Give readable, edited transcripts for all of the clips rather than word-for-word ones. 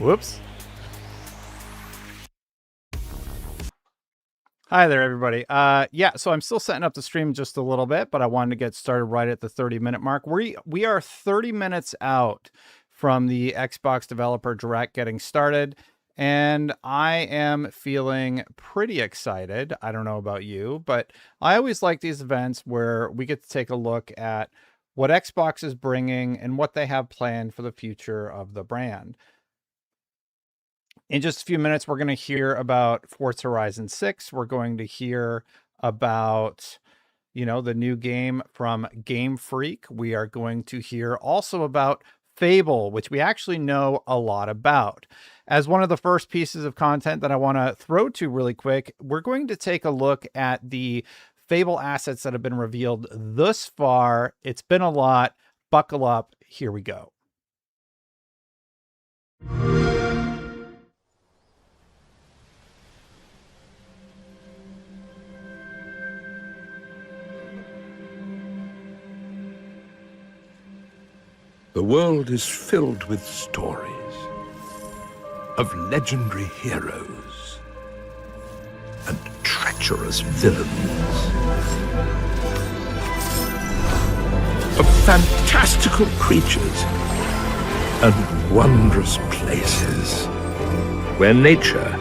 Whoops. Hi there, everybody. Yeah, so I'm still setting up the stream just a little bit, but I wanted to get started right at the 30-minute mark. We are 30 minutes out from the Xbox Developer Direct getting started, and I am feeling pretty excited. I don't know about you, but I always like these events where we get to take a look at what Xbox is bringing and what they have planned for the future of the brand. In just a few minutes, we're going to hear about Forza Horizon 6. We're going to hear about, the new game from Game Freak. We are going to hear also about Fable, which we actually know a lot about. As one of the first pieces of content that I want to throw to really quick, we're going to take a look at the Fable assets that have been revealed thus far. It's been a lot. Buckle up. Here we go. The world is filled with stories of legendary heroes and treacherous villains, of fantastical creatures and wondrous places where nature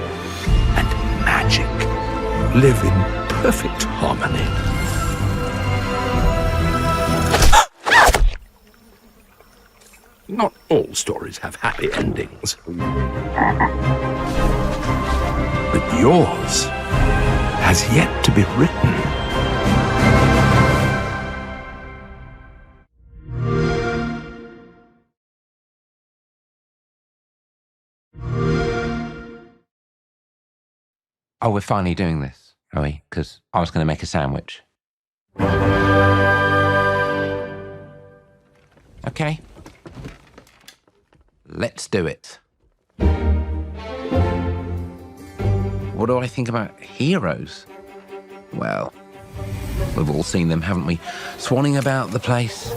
and magic live in perfect harmony. Not all stories have happy endings. But yours has yet to be written. Oh, we're finally doing this, are we? Because I was going to make a sandwich. Okay. Let's do it. What do I think about heroes? Well, we've all seen them, haven't we? Swanning about the place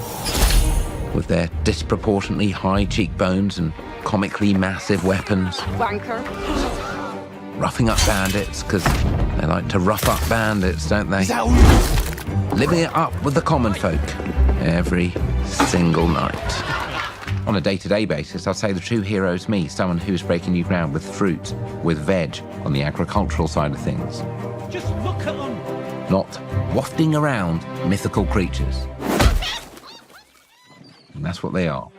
with their disproportionately high cheekbones and comically massive weapons. Wanker. Roughing up bandits, because they like to rough up bandits, don't they? Living it up with the common folk every single night. On a day-to-day basis, I'd say the true hero is me, someone who's breaking new ground with fruit, with veg, on the agricultural side of things. Just look at them. Not wafting around mythical creatures. And that's what they are.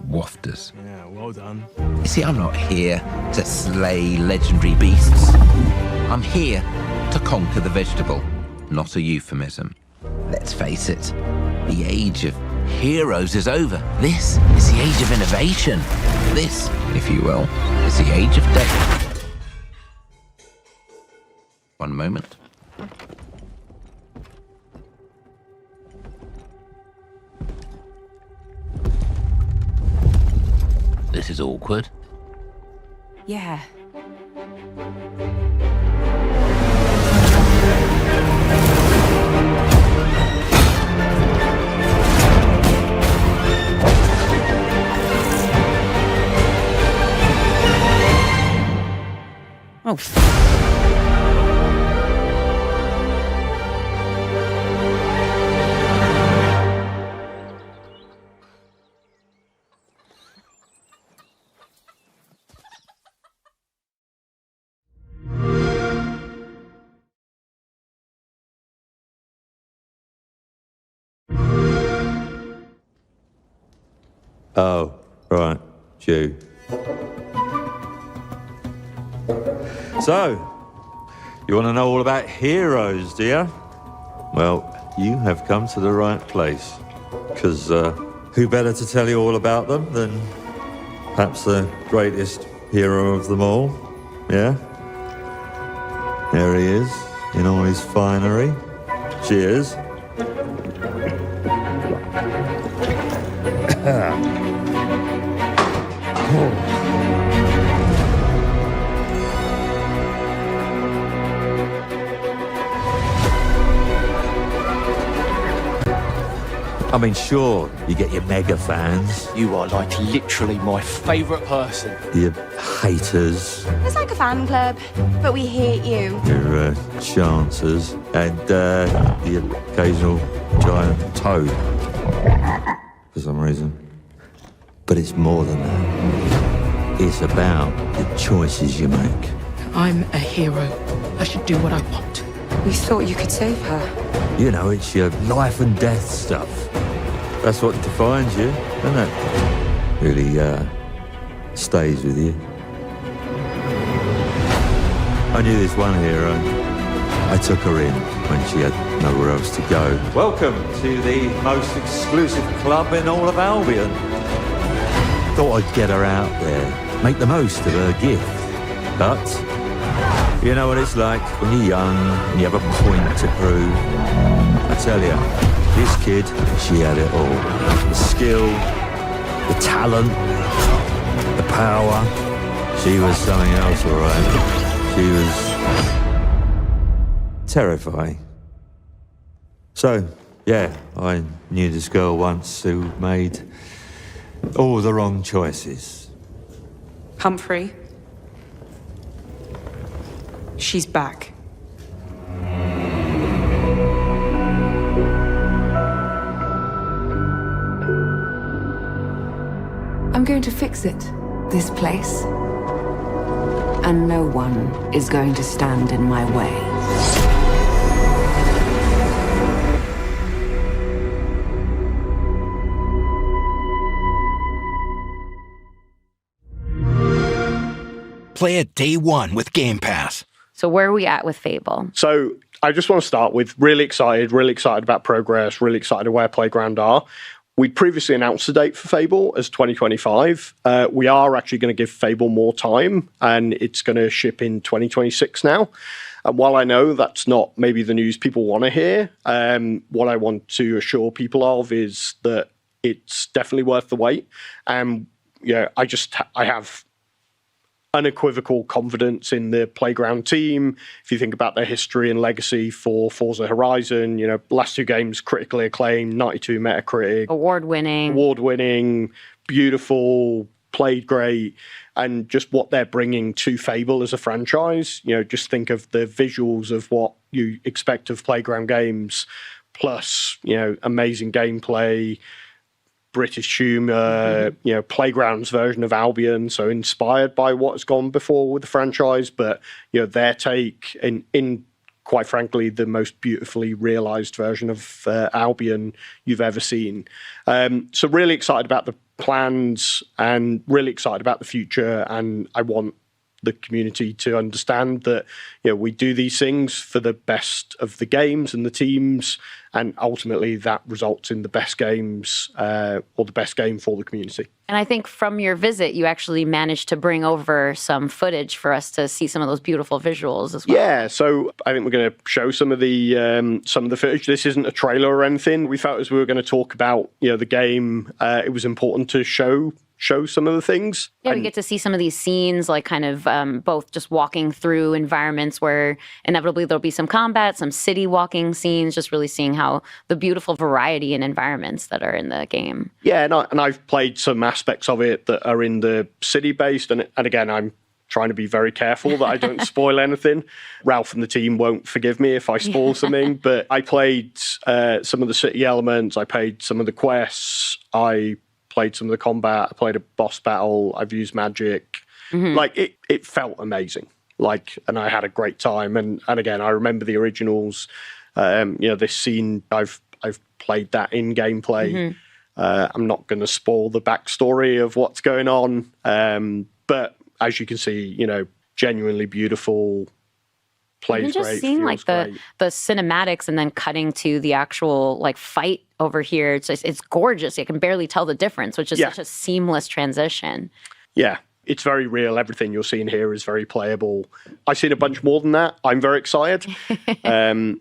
Wafters. Yeah, well done. You see, I'm not here to slay legendary beasts. I'm here to conquer the vegetable, not a euphemism. Let's face it, the age of heroes is over. This is the age of innovation. This, if you will, is the age of death. One moment. This is awkward. Yeah. Oh. Oh, right, Jew. So, you want to know all about heroes, do you? Well, you have come to the right place. Because who better to tell you all about them than perhaps the greatest hero of them all? Yeah? There he is, in all his finery. Cheers. I mean, sure, you get your mega fans, You are like literally my favourite person. your haters, It's like a fan club, but we hate you. your chancers, and the occasional giant toad, for some reason. But it's more than that. It's about the choices you make. I'm a hero. I should do what I want. We thought you could save her. You know, it's your life and death stuff. That's what defines you, doesn't it? Really stays with you. I knew this one hero. I took her in when she had nowhere else to go. Welcome to the most exclusive club in all of Albion. Thought I'd get her out there, make the most of her gift. But you know what it's like when you're young and you have a point to prove. I tell you, this kid, she had it all. The skill, the talent, the power. She was something else, all right. She was terrifying. So, yeah, I knew this girl once who made all the wrong choices. Humphrey. She's back. I'm going to fix it, this place. And no one is going to stand in my way. Play it day one with Game Pass. So where are we at with Fable? So I just want to start with really excited about progress, really excited where Playground are. We previously announced the date for Fable as 2025. We are actually going to give Fable more time, and it's going to ship in 2026 now. And while I know that's not maybe the news people want to hear, what I want to assure people of is that it's definitely worth the wait. And I have unequivocal confidence in the Playground team. If you think about their history and legacy for Forza Horizon, last two games critically acclaimed, 92 Metacritic, award-winning, beautiful, played great, and just what they're bringing to Fable as a franchise. Just think of the visuals of what you expect of Playground games, plus amazing gameplay, British humour, Playground's version of Albion, so inspired by what's gone before with the franchise, but their take in quite frankly the most beautifully realised version of Albion you've ever seen. So really excited about the plans and really excited about the future, and I want the community to understand that we do these things for the best of the games and the teams, and ultimately that results in the best games or the best game for the community. And I think from your visit, you actually managed to bring over some footage for us to see some of those beautiful visuals as well. Yeah, so I think we're going to show some of the footage. This isn't a trailer or anything. We felt as we were going to talk about the game, it was important to show some of the things. Yeah, we get to see some of these scenes, like kind of both just walking through environments where inevitably there'll be some combat, some city walking scenes, just really seeing how the beautiful variety in environments that are in the game. Yeah, and I've played some aspects of it that are in the city-based, and again, I'm trying to be very careful that I don't spoil anything. Ralph and the team won't forgive me if I spoil something, but I played some of the city elements, I played some of the quests, I played some of the combat, I played a boss battle, I've used magic. Like it felt amazing. And I had a great time. And again, I remember the originals. This scene, I've played that in gameplay. I'm not going to spoil the backstory of what's going on. But as you can see, genuinely beautiful. Plays just great, seeing feels the cinematics and then cutting to the actual fight over here. It's gorgeous. You can barely tell the difference, which is such a seamless transition. Yeah, it's very real. Everything you're seeing here is very playable. I've seen a bunch more than that. I'm very excited.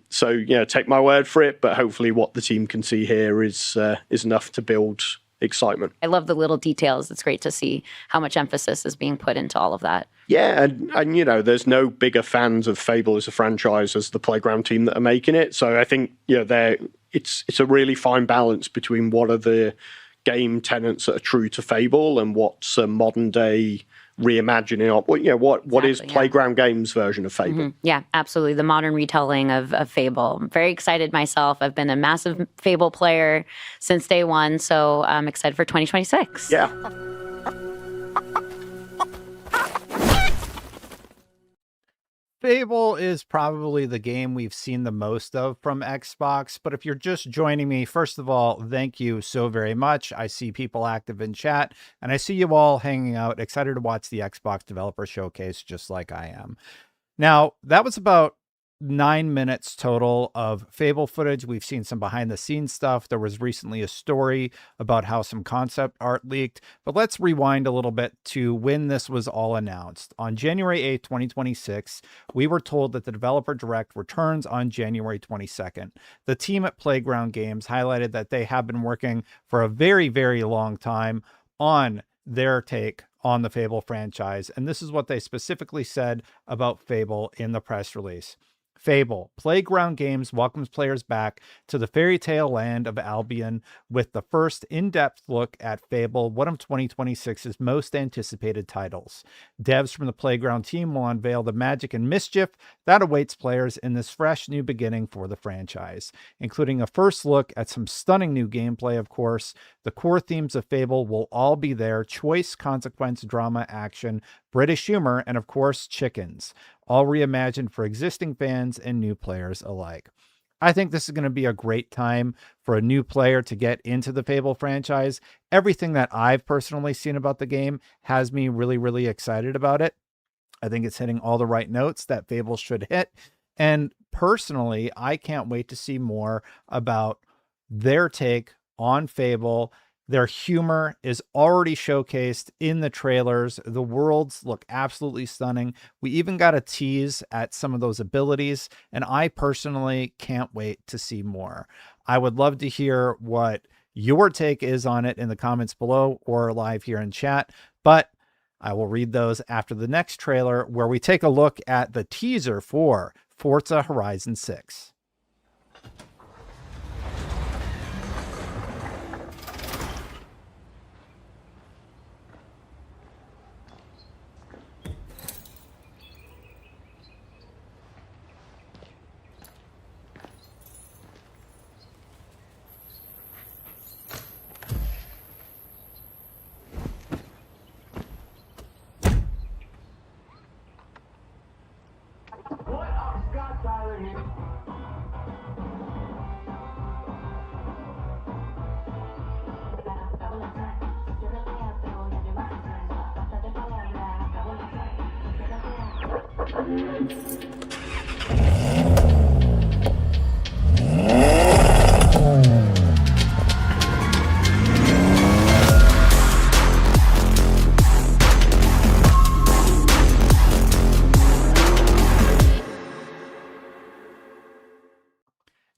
So take my word for it. But hopefully, what the team can see here is enough to build excitement. I love the little details. It's great to see how much emphasis is being put into all of that. Yeah, and there's no bigger fans of Fable as a franchise as the Playground team that are making it. So I think they're it's a really fine balance between what are the game tenets that are true to Fable and what's a modern day reimagining of what is Playground Games version of Fable. Yeah, absolutely. The modern retelling of Fable. I'm very excited myself. I've been a massive Fable player since day one, so I'm excited for 2026. Yeah. Fable is probably the game we've seen the most of from Xbox, but if you're just joining me, first of all, thank you so very much. I see people active in chat, and I see you all hanging out, excited to watch the Xbox Developer Showcase just like I am. Now, that was about 9 minutes total of Fable footage. We've seen some behind the scenes stuff. There was recently a story about how some concept art leaked, but let's rewind a little bit to when this was all announced. On January 8th, 2026, we were told that the developer direct returns on January 22nd. The team at Playground Games highlighted that they have been working for a very, very long time on their take on the Fable franchise. And this is what they specifically said about Fable in the press release. Fable, Playground Games welcomes players back to the fairy tale land of Albion with the first in-depth look at Fable, one of 2026's most anticipated titles. Devs from the Playground team will unveil the magic and mischief that awaits players in this fresh new beginning for the franchise, including a first look at some stunning new gameplay, of course. The core themes of Fable will all be there: choice, consequence, drama, action, British humor, and of course, chickens, all reimagined for existing fans and new players alike. I think this is going to be a great time for a new player to get into the Fable franchise. Everything that I've personally seen about the game has me really, really excited about it. I think it's hitting all the right notes that Fable should hit. And personally, I can't wait to see more about their take on Fable. Their humor is already showcased in the trailers. The worlds look absolutely stunning. We even got a tease at some of those abilities, and I personally can't wait to see more. I would love to hear what your take is on it in the comments below or live here in chat, but I will read those after the next trailer, where we take a look at the teaser for Forza Horizon 6.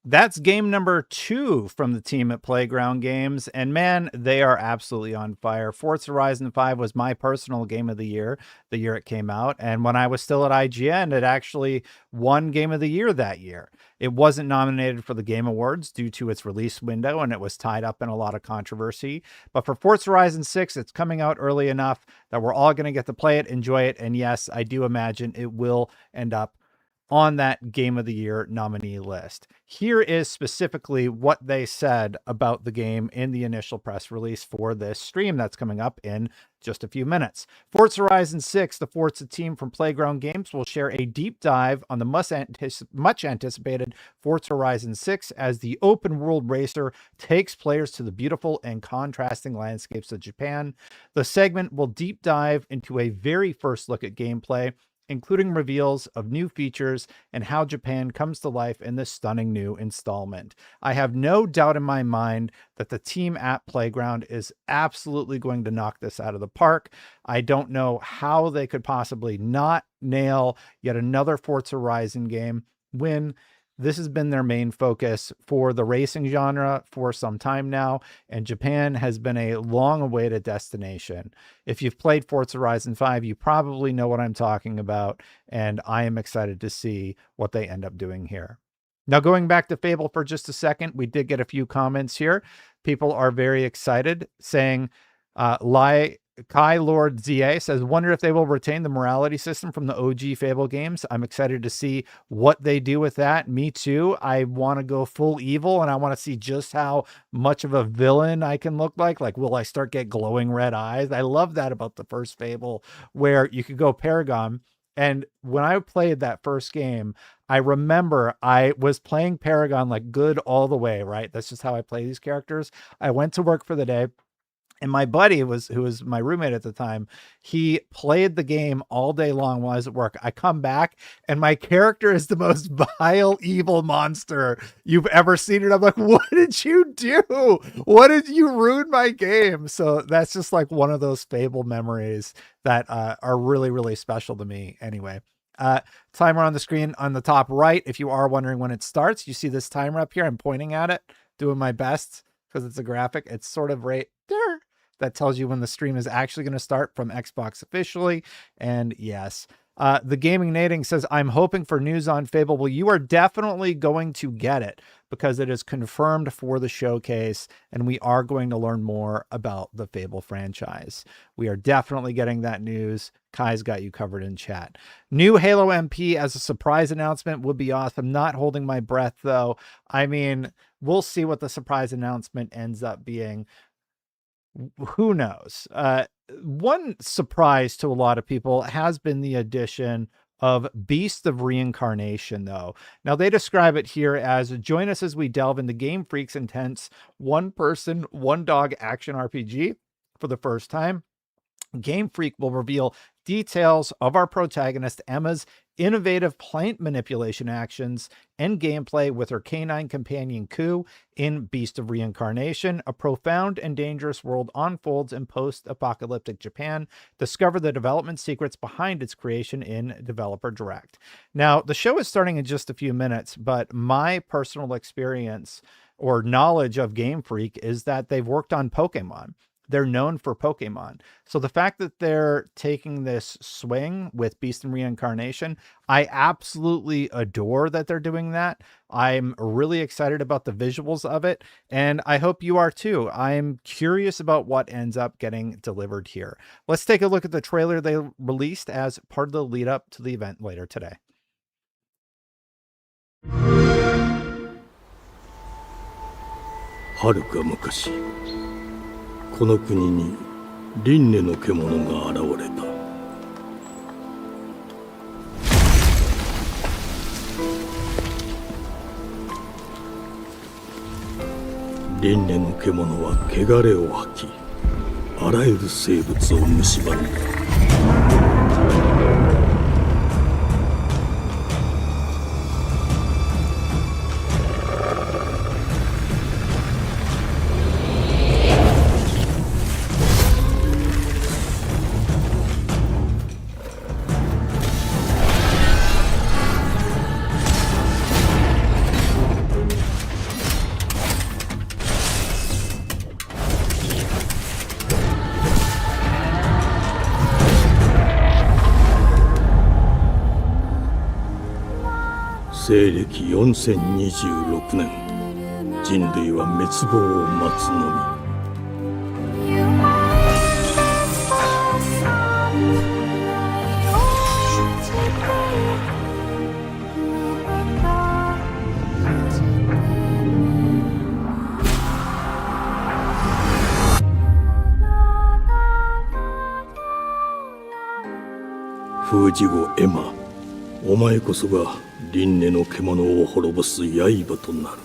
That's game number 2 from the team at Playground Games, and man, they are absolutely on fire. Forza Horizon 5 was my personal game of the year it came out, and when I was still at IGN, it actually won Game of the Year that year. It wasn't nominated for the Game Awards due to its release window, and it was tied up in a lot of controversy. But for Forza Horizon 6, it's coming out early enough that we're all going to get to play it, enjoy it, and yes, I do imagine it will end up on that Game of the Year nominee list. Here is specifically what they said about the game in the initial press release for this stream that's coming up in just a few minutes. Forza Horizon 6, the Forza team from Playground Games, will share a deep dive on the much anticipated Forza Horizon 6 as the open world racer takes players to the beautiful and contrasting landscapes of Japan. The segment will deep dive into a very first look at gameplay, including reveals of new features and how Japan comes to life in this stunning new installment. I have no doubt in my mind that the team at Playground is absolutely going to knock this out of the park. I don't know how they could possibly not nail yet another Forza Horizon game when this has been their main focus for the racing genre for some time now, and Japan has been a long-awaited destination. If you've played Forza Horizon 5, you probably know what I'm talking about, and I am excited to see what they end up doing here. Now, going back to Fable for just a second, we did get a few comments here. People are very excited, saying, Kai Lord ZA says, wonder if they will retain the morality system from the OG Fable games. I'm excited to see what they do with that. Me too. I want to go full evil, and I want to see just how much of a villain I can look like. Like, will I start get glowing red eyes? I love that about the first Fable, where you could go Paragon. And when I played that first game, I remember I was playing Paragon like good all the way, right? That's just how I play these characters. I went to work for the day, and my buddy who was my roommate at the time, he played the game all day long while I was at work. I come back and my character is the most vile, evil monster you've ever seen. And I'm like, what did you do? What did you ruin my game? So that's just like one of those Fable memories that are really, really special to me anyway. Timer on the screen on the top right. If you are wondering when it starts, you see this timer up here. I'm pointing at it, doing my best because it's a graphic. It's sort of right there. That tells you when the stream is actually going to start from Xbox officially. And yes, the Gaming Nating says, I'm hoping for news on Fable. Well, you are definitely going to get it because it is confirmed for the showcase, and we are going to learn more about the Fable franchise. We are definitely getting that news. Kai's got you covered in chat. New Halo MP as a surprise announcement would be awesome. Not holding my breath, though. I mean, we'll see what the surprise announcement ends up being. Who knows? One surprise to a lot of people has been the addition of Beast of Reincarnation, though. Now, they describe it here as, join us as we delve into Game Freak's intense one-person, one-dog action RPG for the first time. Game Freak will reveal details of our protagonist Emma's innovative plant manipulation actions and gameplay with her canine companion Ku in Beast of Reincarnation. A profound and dangerous world unfolds in post-apocalyptic Japan. Discover the development secrets behind its creation in Developer Direct. Now, the show is starting in just a few minutes, but my personal experience or knowledge of Game Freak is that they've worked on Pokemon. They're known for Pokemon. So the fact that they're taking this swing with Beast and Reincarnation, I absolutely adore that they're doing that. I'm really excited about the visuals of it, and I hope you are too. I'm curious about what ends up getting delivered here. Let's take a look at the trailer they released as part of the lead up to the event later today. この国に輪廻の獣が現れた。輪廻の獣は汚れを吐き、あらゆる生物を蝕んだ。西暦4026年、人類は滅亡を待つのみ。封じ子エマ、お前こそが輪廻の獣を滅ぼす刃となる。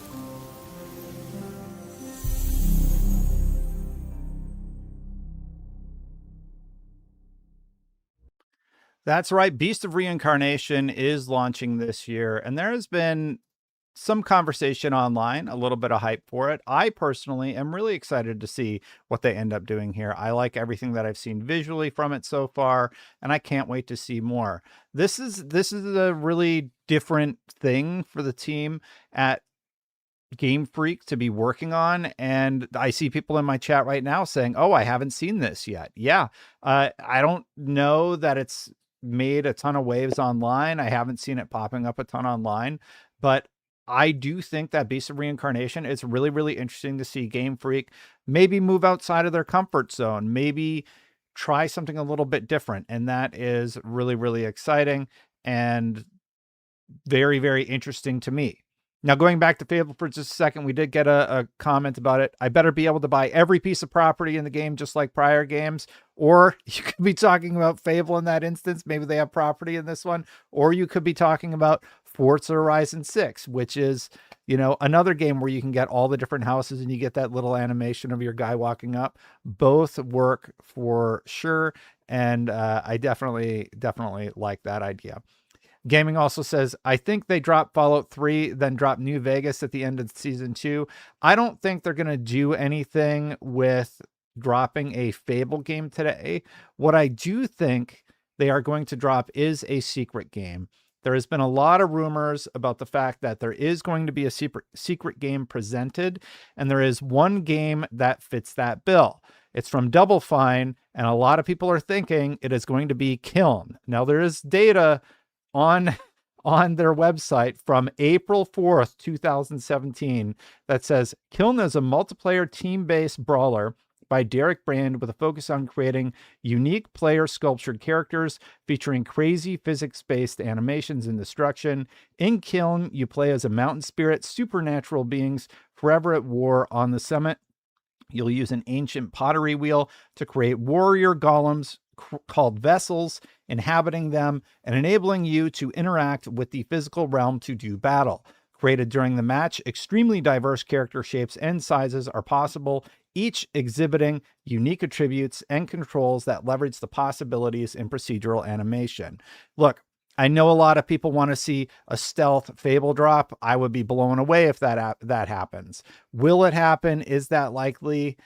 That's right. Beast of Reincarnation is launching this year, and there has been some conversation online, a little bit of hype for it. I personally am really excited to see what they end up doing here. I like everything that I've seen visually from it so far, and I can't wait to see more. This is a really different thing for the team at Game Freak to be working on, and I see people in my chat right now saying, "Oh, I haven't seen this yet." Yeah, I don't know that it's made a ton of waves online. I haven't seen it popping up a ton online, but I do think that Beast of Reincarnation, it's really, really interesting to see Game Freak maybe move outside of their comfort zone, maybe try something a little bit different. And that is really, really exciting and very, very interesting to me. Now, going back to Fable for just a second, we did get a comment about it. I better be able to buy every piece of property in the game, just like prior games. Or you could be talking about Fable in that instance. Maybe they have property in this one. Or you could be talking about Forza Horizon 6, which is, you know, another game where you can get all the different houses and you get that little animation of your guy walking up. Both work for sure. And I definitely like that idea. Gaming also says, I think they dropped Fallout 3, then dropped New Vegas at the end of season 2. I don't think they're going to do anything with dropping a Fable game today. What I do think they are going to drop is a secret game. There has been a lot of rumors about the fact that there is going to be a secret game presented, and there is one game that fits that bill. It's from Double Fine, and a lot of people are thinking it is going to be Kiln. Now, there is data on their website from April 4th, 2017 that says Kiln is a multiplayer team-based brawler by Derek Brand with a focus on creating unique player sculptured characters featuring crazy physics-based animations and destruction. In Kiln, you play as a mountain spirit, supernatural beings forever at war on the summit. You'll use an ancient pottery wheel to create warrior golems called vessels, inhabiting them and enabling you to interact with the physical realm to do battle. Created during the match, extremely diverse character shapes and sizes are possible, each exhibiting unique attributes and controls that leverage the possibilities in procedural animation. Look, I know a lot of people want to see a stealth Fable drop. I would be blown away if that happens. Will it happen? Is that likely?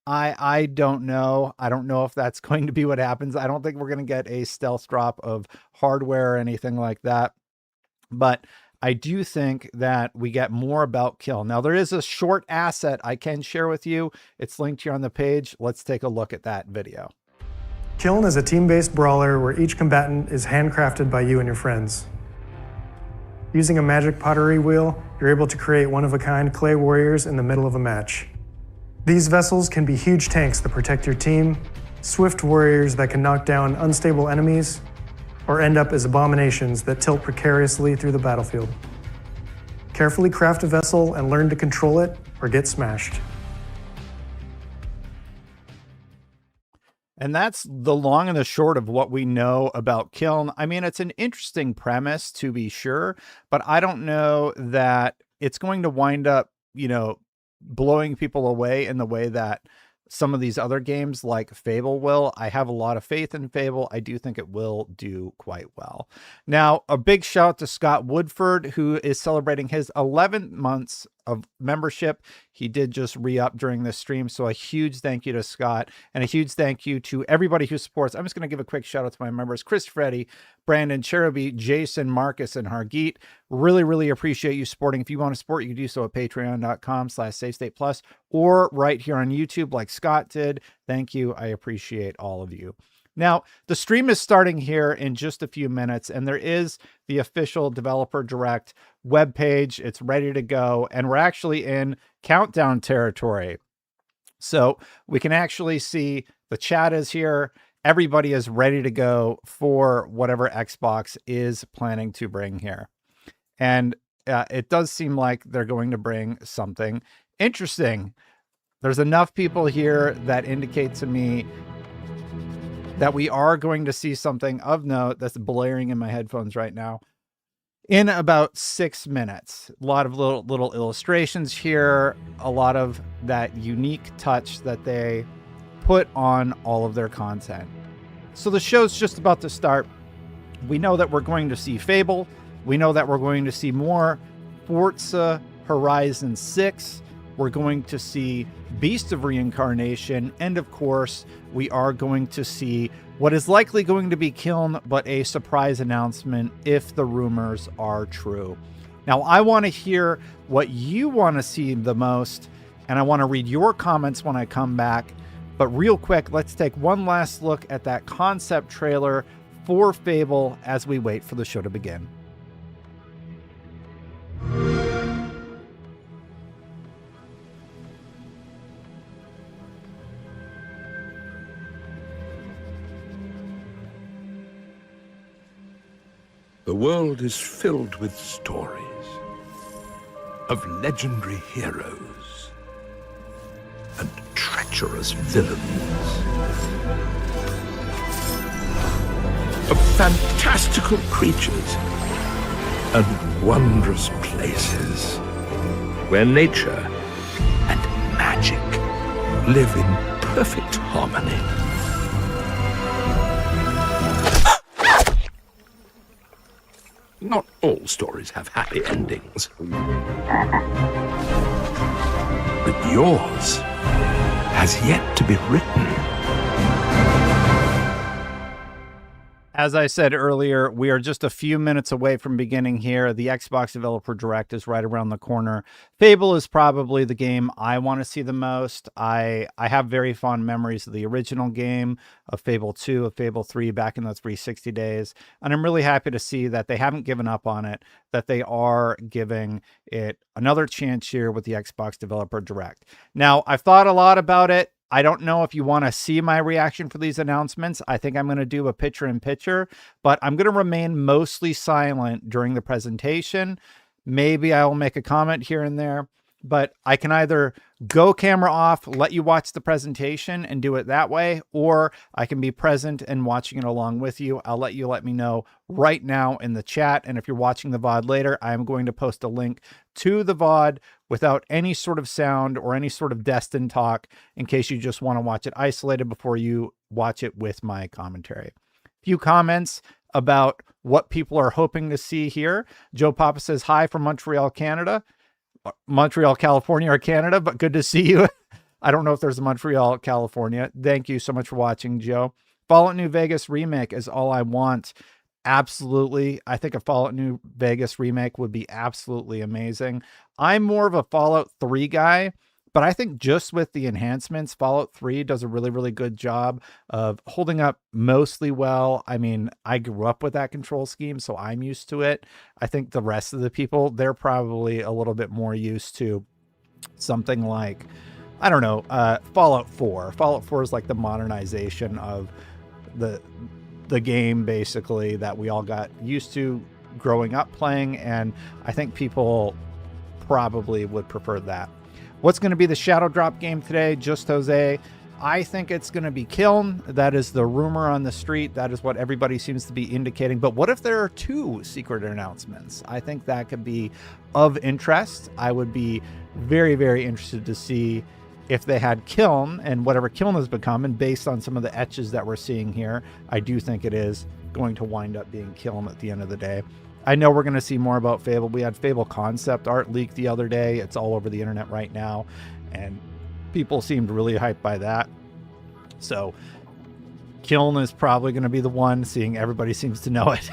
I don't know. I don't know if that's going to be what happens. I don't think we're going to get a stealth drop of hardware or anything like that. But I do think that we get more about Kiln. Now, there is a short asset I can share with you. It's linked here on the page. Let's take a look at that video. Kiln is a team-based brawler where each combatant is handcrafted by you and your friends. Using a magic pottery wheel, you're able to create one-of-a-kind clay warriors in the middle of a match. These vessels can be huge tanks that protect your team, swift warriors that can knock down unstable enemies, or end up as abominations that tilt precariously through the battlefield. Carefully craft a vessel and learn to control it, or get smashed. And that's the long and the short of what we know about Kiln. I mean, it's an interesting premise to be sure, but I don't know that it's going to wind up, you know, blowing people away in the way that some of these other games like Fable will. I have a lot of faith in Fable. I do think it will do quite well. Now, a big shout out to Scott Woodford, who is celebrating his 11 months of membership. He did just re-up during this stream. So a huge thank you to Scott and a huge thank you to everybody who supports. I'm just going to give a quick shout out to my members, Chris Freddy, Brandon Cheruby, Jason, Marcus, and Hargeet. Really, really appreciate you supporting. If you want to support, you can do so at patreon.com/SafeStatePlus or right here on YouTube like Scott did. Thank you. I appreciate all of you. Now, the stream is starting here in just a few minutes, and there is the official Developer Direct webpage. It's ready to go, and we're actually in countdown territory. So we can actually see the chat is here. Everybody is ready to go for whatever Xbox is planning to bring here. And it does seem like they're going to bring something interesting. There's enough people here that indicate to me that we are going to see something of note that's blaring in my headphones right now in about 6 minutes. A lot of little illustrations here, a lot of that unique touch that they put on all of their content. So the show's just about to start. We know that we're going to see Fable. We know that we're going to see more Forza Horizon 6. We're going to see Beast of Reincarnation. And of course, we are going to see what is likely going to be Kiln, but a surprise announcement if the rumors are true. Now, I want to hear what you want to see the most, and I want to read your comments when I come back. But real quick, let's take one last look at that concept trailer for Fable as we wait for the show to begin. The world is filled with stories of legendary heroes and treacherous villains, of fantastical creatures and wondrous places where nature and magic live in perfect harmony. Not all stories have happy endings. But yours has yet to be written. As I said earlier, we are just a few minutes away from beginning here. The Xbox Developer Direct is right around the corner. Fable is probably the game I want to see the most. I have very fond memories of the original game, of Fable 2, of Fable 3 back in the 360 days. And I'm really happy to see that they haven't given up on it, that they are giving it another chance here with the Xbox Developer Direct. Now, I've thought a lot about it. I don't know if you want to see my reaction for these announcements. I think I'm going to do a picture-in-picture, but I'm going to remain mostly silent during the presentation. Maybe I will make a comment here and there, but I can either go camera off, let you watch the presentation and do it that way, or I can be present and watching it along with you. I'll let you let me know right now in the chat. And if you're watching the VOD later, I'm going to post a link to the VOD without any sort of sound or any sort of destined talk in case you just want to watch it isolated before you watch it with my commentary. Few comments about what people are hoping to see here. Joe Papa says, hi from Montreal, Canada. Montreal, California or Canada, but good to see you. I don't know if there's a Montreal, California. Thank you so much for watching, Joe. Fallout New Vegas remake is all I want. Absolutely. I think a Fallout New Vegas remake would be absolutely amazing. I'm more of a Fallout 3 guy, but I think just with the enhancements, Fallout 3 does a really, really good job of holding up mostly well. I mean, I grew up with that control scheme, so I'm used to it. I think the rest of the people, they're probably a little bit more used to something like, I don't know, Fallout 4. Fallout 4 is like the modernization of the game, basically, that we all got used to growing up playing, and I think people probably would prefer that. What's going to be the Shadow Drop game today? Just Jose. I think it's going to be Kiln. That is the rumor on the street. That is what everybody seems to be indicating. But what if there are 2 secret announcements? I think that could be of interest. I would be very, very interested to see if they had Kiln and whatever Kiln has become. And based on some of the etches that we're seeing here, I do think it is going to wind up being Kiln at the end of the day. I know we're going to see more about Fable. We had Fable concept art leaked the other day. It's all over the internet right now, and people seemed really hyped by that. So Kiln is probably going to be the one, seeing everybody seems to know it,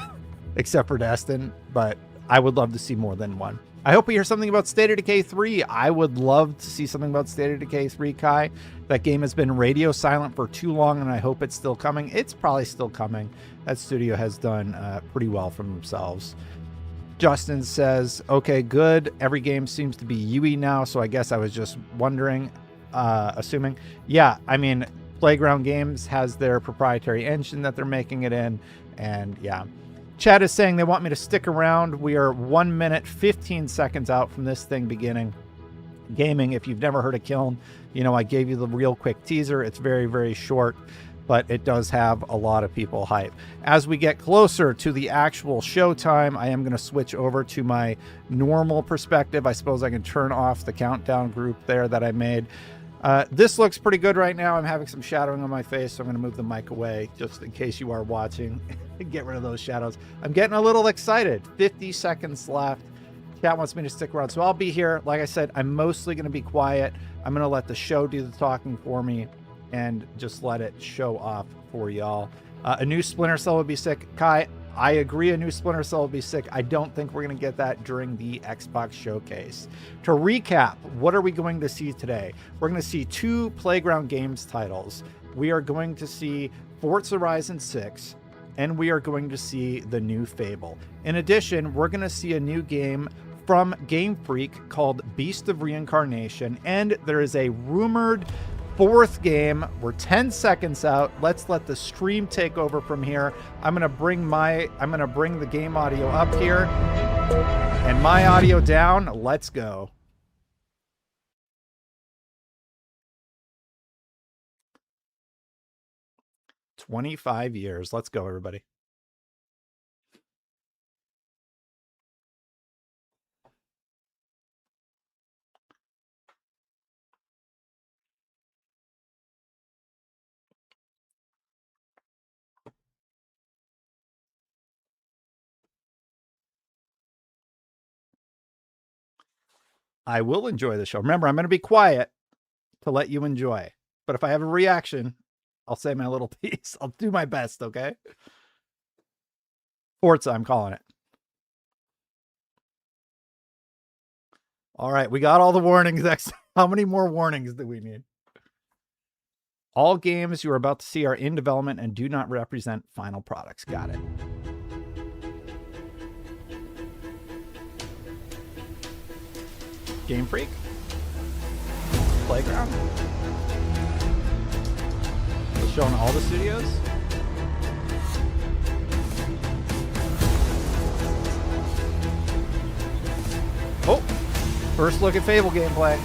except for Destin, but I would love to see more than one. I hope we hear something about State of Decay 3. I would love to see something about State of Decay 3, Kai. That game has been radio silent for too long, and I hope it's still coming. It's probably still coming. That studio has done pretty well for themselves. Justin says, okay, good. Every game seems to be UE now, so I guess I was just wondering, assuming. Yeah, I mean, Playground Games has their proprietary engine that they're making it in, and yeah. Chad is saying they want me to stick around. We are 1 minute, 15 seconds out from this thing beginning. Gaming, if you've never heard of Kiln, you know, I gave you the real quick teaser. It's very, very short, but it does have a lot of people hype. As we get closer to the actual showtime, I am going to switch over to my normal perspective. I suppose I can turn off the countdown group there that I made. This looks pretty good right now. I'm having some shadowing on my face, so I'm going to move the mic away just in case you are watching. Get rid of those shadows. I'm getting a little excited. 50 seconds left. Chat wants me to stick around, so I'll be here. Like I said, I'm mostly going to be quiet. I'm going to let the show do the talking for me and just let it show off for y'all. A new Splinter Cell would be sick. Kai, I agree, a new Splinter Cell would be sick. I don't think we're going to get that during the Xbox showcase. To recap, what are we going to see today? We're going to see 2 Playground Games titles. We are going to see Forza Horizon 6, and we are going to see the new Fable. In addition, we're going to see a new game from Game Freak called Beast of Reincarnation, and there is a rumored 4th game. We're 10 seconds out. Let's let the stream take over from here. I'm gonna bring the game audio up here and my audio down. Let's go. "25 years. Let's go, everybody. I will enjoy the show. Remember, I'm going to be quiet to let you enjoy. But if I have a reaction, I'll say my little piece. I'll do my best, okay? Forza, I'm calling it. All right, we got all the warnings. How many more warnings do we need? All games you are about to see are in development and do not represent final products. Got it. Game Freak? Playground? It's showing all the studios? Oh! First look at Fable gameplay.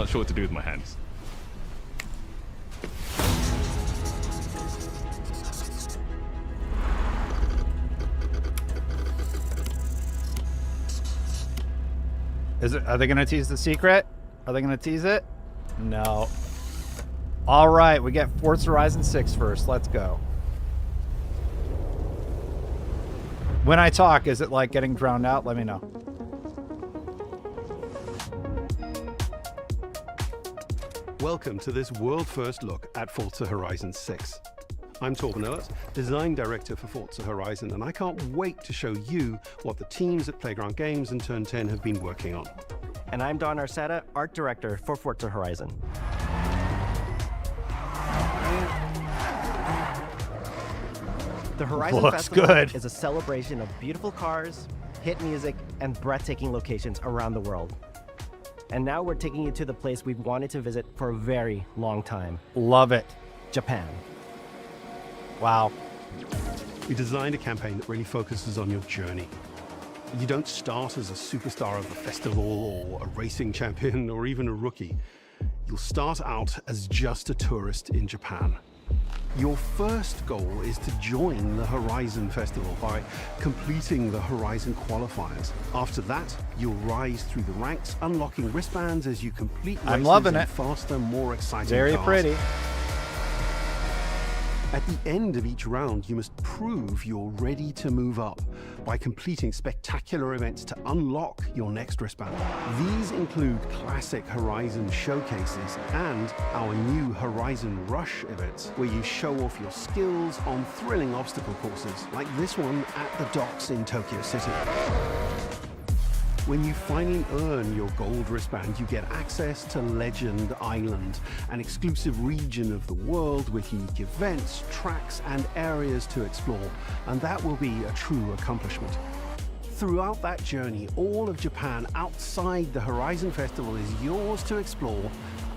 Sure what to do with my hands. Are they going to tease the secret? Are they going to tease it? No. All right, we get Forza Horizon 6 first. Let's go. When I talk, is it like getting drowned out? Let me know. Welcome to this world-first look at Forza Horizon 6. I'm Torben Ehlert, Design Director for Forza Horizon, and I can't wait to show you what the teams at Playground Games and Turn 10 have been working on. And I'm Don Arcetta, Art Director for Forza Horizon. The Horizon Festival is a celebration of beautiful cars, hit music, and breathtaking locations around the world. And now we're taking you to the place we've wanted to visit for a very long time. Love it. Japan. Wow. We designed a campaign that really focuses on your journey. You don't start as a superstar of the festival or a racing champion or even a rookie. You'll start out as just a tourist in Japan. Your first goal is to join the Horizon Festival by completing the Horizon qualifiers. After that, you'll rise through the ranks, unlocking wristbands as you complete races. I'm loving it. Faster, more exciting Very cars. pretty. At the end of each round, you must prove you're ready to move up by completing spectacular events to unlock your next wristband. These include classic Horizon showcases and our new Horizon Rush events, where you show off your skills on thrilling obstacle courses, like this one at the docks in Tokyo City. When you finally earn your gold wristband, you get access to Legend Island, an exclusive region of the world with unique events, tracks, and areas to explore, and that will be a true accomplishment. Throughout that journey, all of Japan outside the Horizon Festival is yours to explore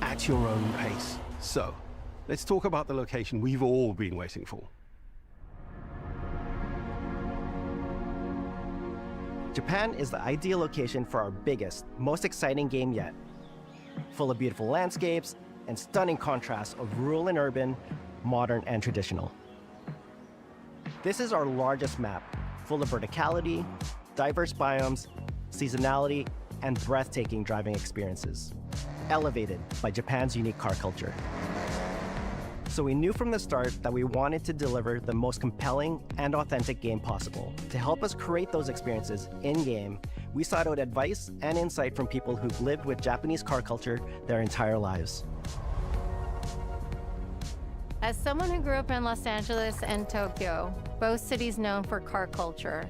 at your own pace. So, let's talk about the location we've all been waiting for. Japan is the ideal location for our biggest, most exciting game yet. Full of beautiful landscapes and stunning contrasts of rural and urban, modern and traditional. This is our largest map, full of verticality, diverse biomes, seasonality, and breathtaking driving experiences, elevated by Japan's unique car culture. So we knew from the start that we wanted to deliver the most compelling and authentic game possible. To help us create those experiences in-game, We sought out advice and insight from people who've lived with Japanese car culture their entire lives. As someone who grew up in Los Angeles and Tokyo, both cities known for car culture,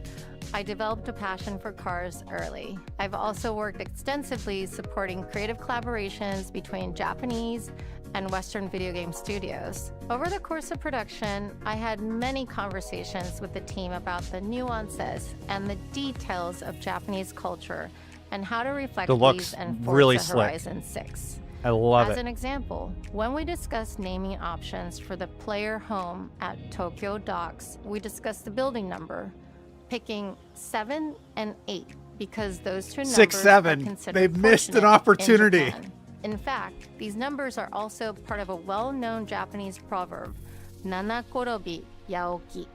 I developed a passion for cars early. I've also worked extensively supporting creative collaborations between Japanese and Western video game studios. Over the course of production, I had many conversations with the team about the nuances and the details of Japanese culture and how to reflect these in Forza Horizon 6. I love As it. an example, when we discussed naming options for the player home at Tokyo Docks, we discussed the building number, picking 7 and 8 because those two numbers 6, 7. are considered They've missed an fortunate opportunity. in Japan. In fact, these numbers are also part of a well-known Japanese proverb, Nanakorobi Yaoki,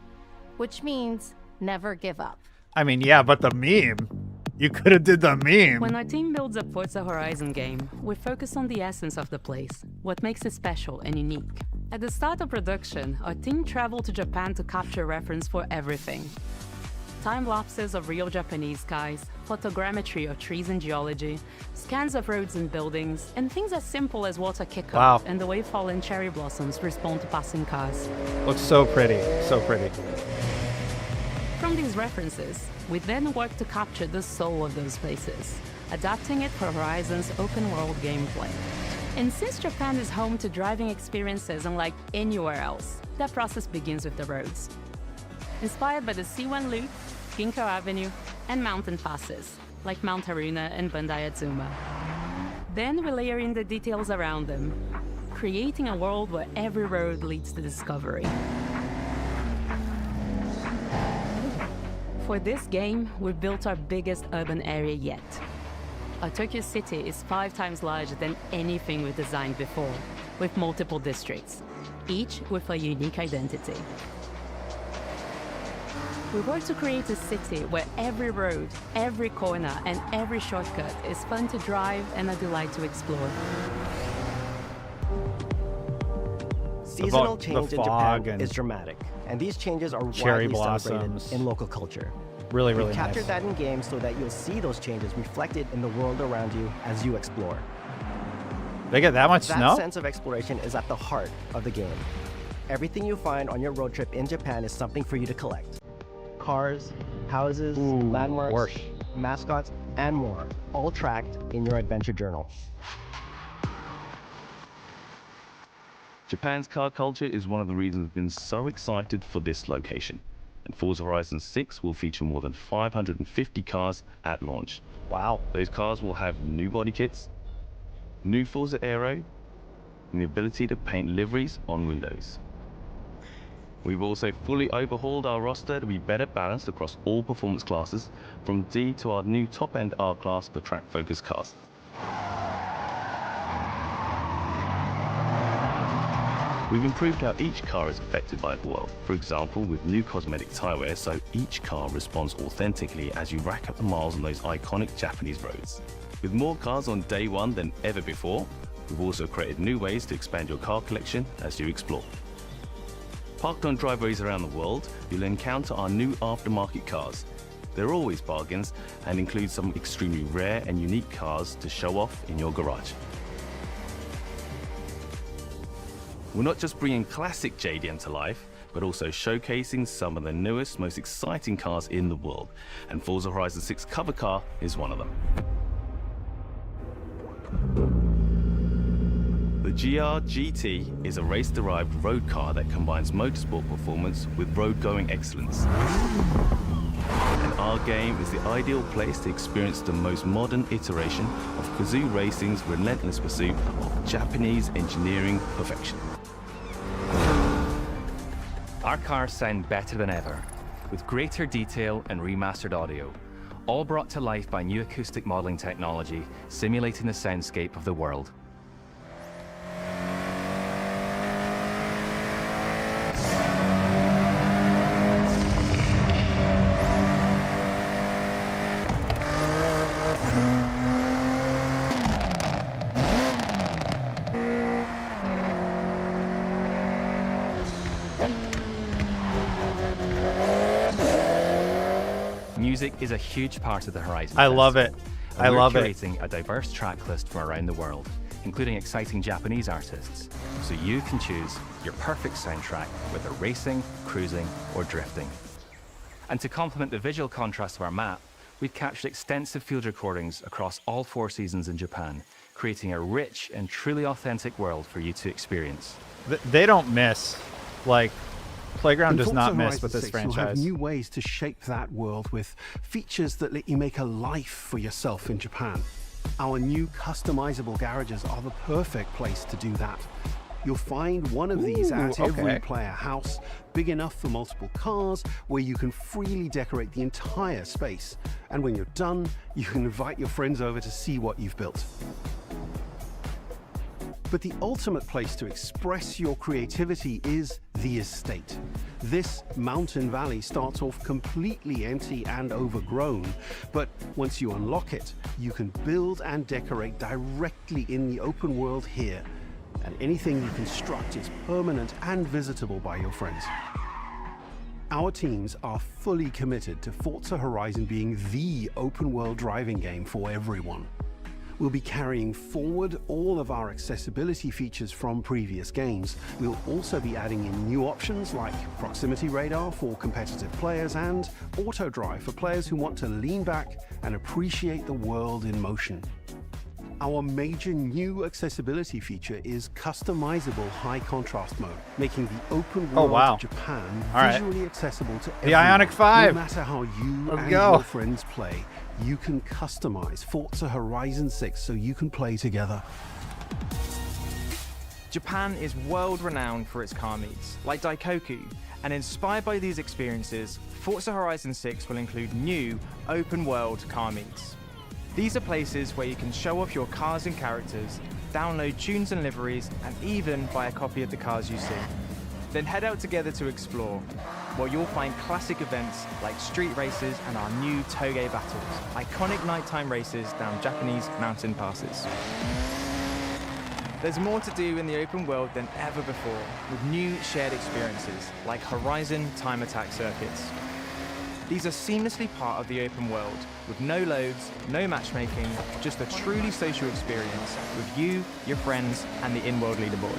which means never give up. I mean, yeah, but the meme. You could have did the meme. When our team builds a Forza Horizon game, we focus on the essence of the place, what makes it special and unique. At the start of production, our team traveled to Japan to capture reference for everything. Time lapses of real Japanese skies, photogrammetry of trees and geology, scans of roads and buildings, and things as simple as water kickoff and the way fallen cherry blossoms respond to passing cars. Looks so pretty, so pretty. From these references, we then work to capture the soul of those places, adapting it for Horizon's open-world gameplay. And since Japan is home to driving experiences unlike anywhere else, that process begins with the roads. Inspired by the C1 Loop, Ginkgo Avenue, and mountain passes, like Mount Haruna and Bandai Azuma. Then we layer in the details around them, creating a world where every road leads to discovery. For this game, we've built our biggest urban area yet. Our Tokyo city is 5 times larger than anything we've designed before, with multiple districts, each with a unique identity. We work to create a city where every road, every corner, and every shortcut is fun to drive and a delight to explore. Seasonal change in Japan is dramatic, and these changes are widely celebrated in local culture. Really, really We've captured nice. that in game so that you'll see those changes reflected in the world around you as you explore. They get that much That snow? sense of exploration is at the heart of the game. Everything you find on your road trip in Japan is something for you to collect. Cars, houses, landmarks, mascots, and more, all tracked in your adventure journal. Japan's car culture is one of the reasons we've been so excited for this location. And Forza Horizon 6 will feature more than 550 cars at launch. Wow. Those cars will have new body kits, new Forza Aero, and the ability to paint liveries on windows. We've also fully overhauled our roster to be better balanced across all performance classes, from D to our new top-end R-Class for track-focused cars. We've improved how each car is affected by the world, for example with new cosmetic tyre wear so each car responds authentically as you rack up the miles on those iconic Japanese roads. With more cars on day one than ever before, we've also created new ways to expand your car collection as you explore. Parked on driveways around the world, you'll encounter our new aftermarket cars. They're always bargains and include some extremely rare and unique cars to show off in your garage. We're not just bringing classic JDM to life, but also showcasing some of the newest, most exciting cars in the world. And Forza Horizon 6 cover car is one of them. The GR GT is a race-derived road car that combines motorsport performance with road-going excellence. And our game is the ideal place to experience the most modern iteration of Kazoo Racing's relentless pursuit of Japanese engineering perfection. Our cars sound better than ever, with greater detail and remastered audio, all brought to life by new acoustic modeling technology, simulating the soundscape of the world. New Music is a huge part of the Horizon I love Festival, it. and I love we're it. curating a diverse track list from around the world, including exciting Japanese artists, so you can choose your perfect soundtrack, whether racing, cruising, or drifting. And to complement the visual contrast of our map, we've captured extensive field recordings across all 4 seasons in Japan, creating a rich and truly authentic world for you to experience. They don't miss. Like, Playground In does Forza not miss Horizon with this 6, you'll have franchise. new ways to shape that world with features that let you make a life for yourself in Japan. Our new customizable garages are the perfect place to do that. You'll find one of these at every player house, big enough for multiple cars, where you can freely decorate the entire space. And when you're done, you can invite your friends over to see what you've built. But the ultimate place to express your creativity is the estate. This mountain valley starts off completely empty and overgrown, but once you unlock it, you can build and decorate directly in the open world here. And anything you construct is permanent and visitable by your friends. Our teams are fully committed to Forza Horizon being the open world driving game for everyone. We'll be carrying forward all of our accessibility features from previous games. We'll also be adding in new options like proximity radar for competitive players and auto drive for players who want to lean back and appreciate the world in motion. Our major new accessibility feature is customizable high contrast mode, making the open world of Japan visually accessible to everyone. The Ioniq 5. No matter how you Let's and go. your friends play, you can customize Forza Horizon 6 so you can play together. Japan is world-renowned for its car meets, like Daikoku, and inspired by these experiences, Forza Horizon 6 will include new open-world car meets. These are places where you can show off your cars and characters, download tunes and liveries, and even buy a copy of the cars you see. Then head out together to explore, where you'll find classic events like street races and our new Toge battles, iconic nighttime races down Japanese mountain passes. There's more to do in the open world than ever before, with new shared experiences like Horizon Time Attack circuits. These are seamlessly part of the open world, with no loads, no matchmaking, just a truly social experience with you, your friends, and the in-world leaderboard.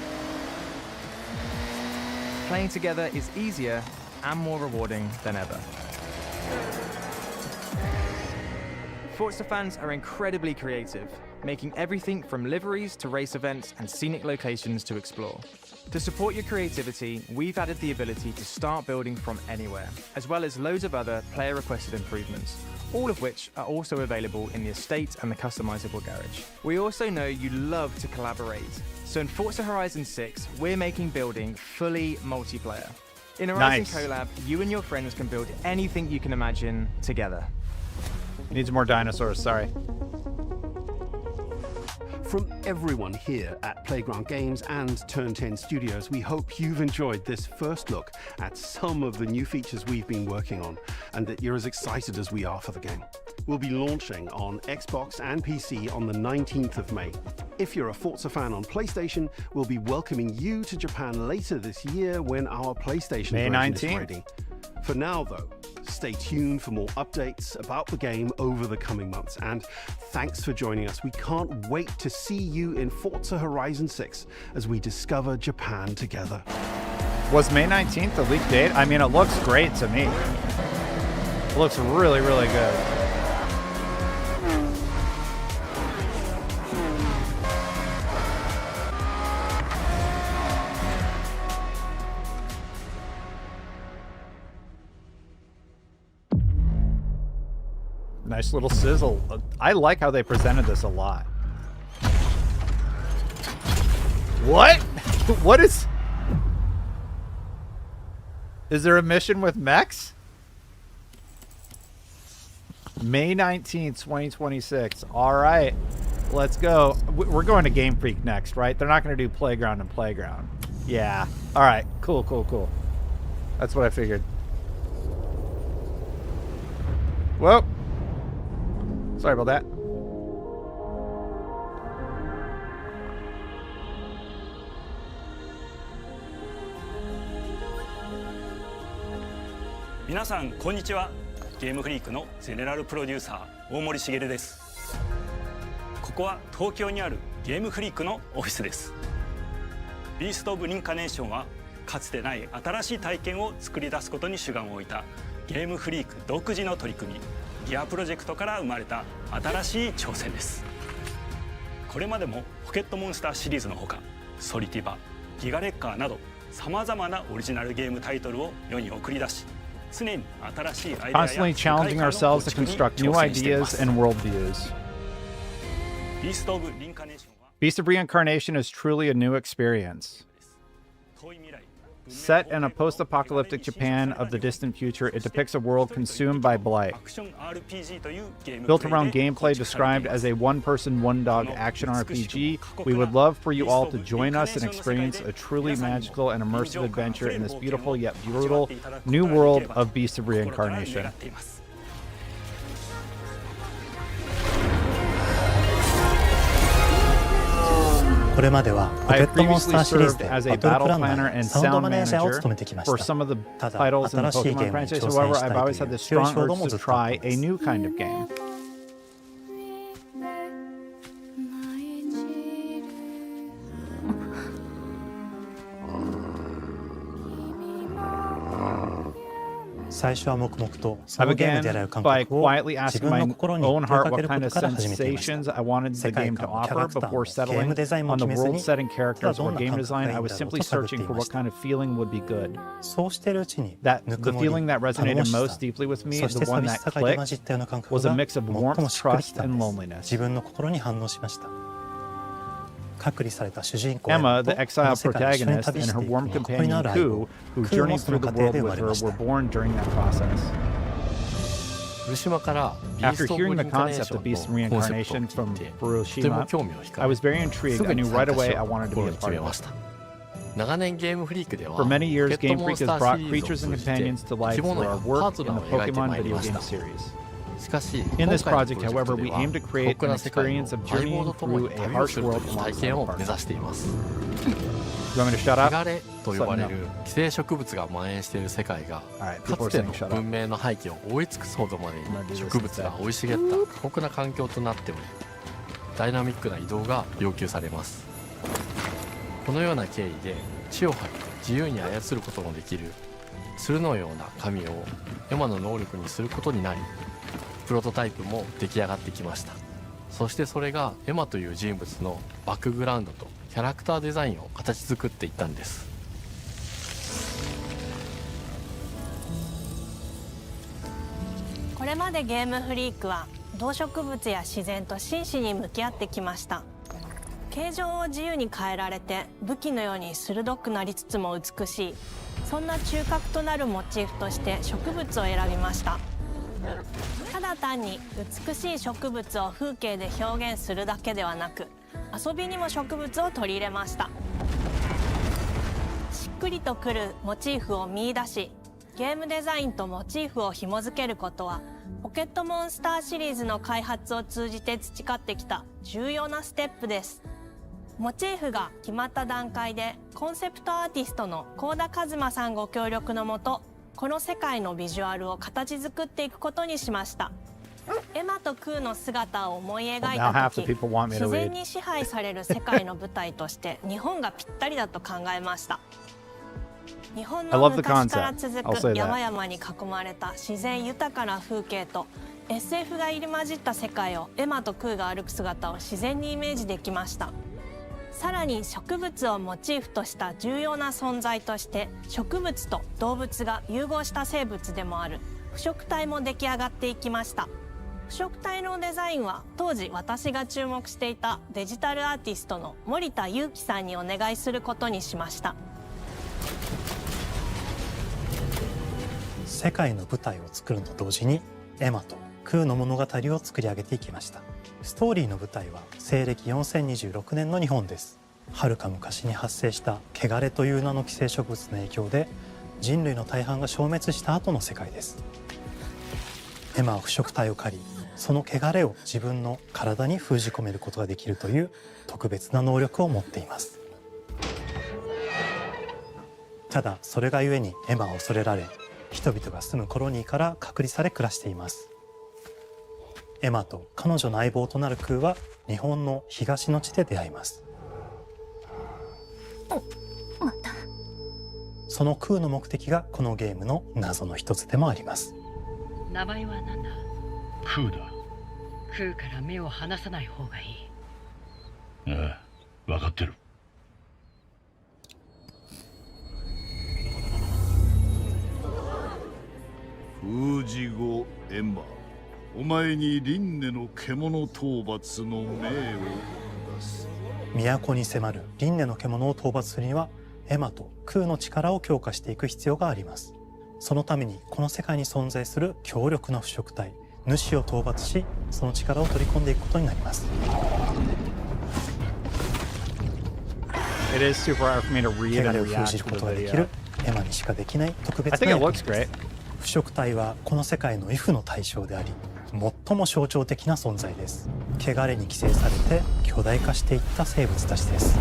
Playing together is easier and more rewarding than ever. Forza fans are incredibly creative, making everything from liveries to race events and scenic locations to explore. To support your creativity, we've added the ability to start building from anywhere, as well as loads of other player-requested improvements, all of which are also available in the estate and the customizable garage. We also know you love to collaborate, so in Forza Horizon 6, we're making building fully multiplayer. In Horizon Collab, you and your friends can build anything you can imagine together. Needs more dinosaurs, sorry. From everyone here at Playground Games and Turn 10 Studios, we hope you've enjoyed this first look at some of the new features we've been working on, and that you're as excited as we are for the game. We'll be launching on Xbox and PC on the 19th of May. If you're a Forza fan on PlayStation, we'll be welcoming you to Japan later this year when our PlayStation May version 19th. is ready. For now, though, stay tuned for more updates about the game over the coming months. And thanks for joining us. We can't wait to see you in Forza Horizon 6 as we discover Japan together. Was May 19th the leak date? I mean, it looks great to me. It looks really, really good. Nice little sizzle. I like how they presented this a lot. What? What is... Is there a mission with mechs? May 19th, 2026. All right. Let's go. We're going to Game Freak next, right? They're not going to do Playground and Playground. Yeah. All right. Cool, cool, cool. That's what I figured. Whoa. Sorry about that. ゲームフリークのゼネラルプロデューサー大森茂です。ここは東京にあるゲームフリークのオフィスです。ビースト・オブ・リンカネーションはかつてない新しい体験を作り出すことに主眼を置いたゲームフリーク独自の取り組みギアプロジェクトから生まれた新しい挑戦です。これまでもポケットモンスターシリーズのほかソリティバ、ギガレッカーなどさまざまなオリジナルゲームタイトルを世に送り出し常に新しいアイデアや Constantly challenging ourselves to construct new ideas and worldviews. Beast of Reincarnation Beast of Reincarnation is truly a new experience. Set in a post-apocalyptic Japan of the distant future, it depicts a world consumed by blight. Built around gameplay described as a one-person, one-dog action RPG, we would love for you all to join us and experience a truly magical and immersive adventure in this beautiful yet brutal new world of Beast of Reincarnation. I have previously served as a battle planner and sound manager for some of the titles in the Pokemon franchise. However, I've always had this strong urge to try a new kind of game. I began by quietly asking my own heart what kind of sensations I wanted the game to offer before settling on the world setting characters or game design. I was simply searching for what kind of feeling would be good. The feeling that resonated most deeply with me, the one that clicked, was a mix of warmth, trust, and loneliness. Emma, the exiled protagonist, and her warm companion Ku, who journeyed through the world with her, were born during that process. After hearing the concept of Beast of Reincarnation from Furushima, I was very intrigued. I knew right away I wanted to be a part of it. For many years, Game Freak has brought creatures and companions to life through our work in the Pokemon video game series. In this project, however, we aim to create an experience of journeying through a harsh world alongside a partner. You want me to shut up? と呼ばれる寄生植物が蔓延している世界がかつての文明の廃棄を覆い尽くすほどまでに植物が生い茂った過酷な環境となっておりダイナミックな移動が要求されます。このような経緯で地を張り自由に操ることのできる鶴のような神をエマの能力にすることになりプロトタイプも出来上がってきました。そしてそれがエマという人物のバックグラウンドとキャラクターデザインを形作っていったんです。これまでゲームフリークは動植物や自然と真摯に向き合ってきました。形状を自由に変えられて武器のように鋭くなりつつも美しい、そんな中核となるモチーフとして植物を選びました。ただ単に美しい植物を風景で表現するだけではなく遊びにも植物を取り入れました。しっくりとくるモチーフを見出しゲームデザインとモチーフを紐づけることはポケットモンスターシリーズの開発を通じて培ってきた重要なステップです。モチーフが決まった段階でコンセプトアーティストの幸田一馬さんご協力のもとこの世界のビジュアルを形作っていくことにしました。エマとクーの姿を思い描いた時、自然に支配される世界の舞台として日本がぴったりだと考えました。日本の昔から続く山々に囲まれた自然豊かな風景と SF が入り混じった世界をエマとクーが歩く姿を自然にイメージできました。さらに植物をモチーフとした重要な存在として植物と動物が融合した生物でもある腐食体も出来上がっていきました。腐食体のデザインは当時私が注目していたデジタルアーティストの森田裕樹さんにお願いすることにしました。世界の舞台を作ると同時にエマとクーの物語を作り上げていきました。ストーリーの舞台は西暦4026年の日本です。遥か昔に発生した汚れという名の寄生植物の影響で人類の大半が消滅した後の世界です。エマは腐食体を狩りその汚れを自分の体に封じ込めることができるという特別な能力を持っています。ただそれがゆえにエマは恐れられ人々が住むコロニーから隔離され暮らしています。エマと彼女の相棒となるクーは日本の東の地で出会います。そのクーの目的がこのゲームの謎の一つでもあります。名前は何だ？クーだ。クーから目を離さない方がいい。ああ、分かってる。封じ後エマ、お前に輪廻の獣討伐の命を出す。都に迫る輪廻の獣を討伐するにはエマとクーの力を強化していく必要があります。そのためにこの世界に存在する強力な腐食体主を討伐し、その力を取り込んでいくことになります。It is super hard for me to read 汚れ and を封 react じる to こ the とができ video. るエマにしかできない特 I 別 think な it 役 looks 割。 great. 腐食体はこの世界の畏怖の対象であり、最も象徴的な存在です。汚れに寄生されて巨大化していった生物たちです。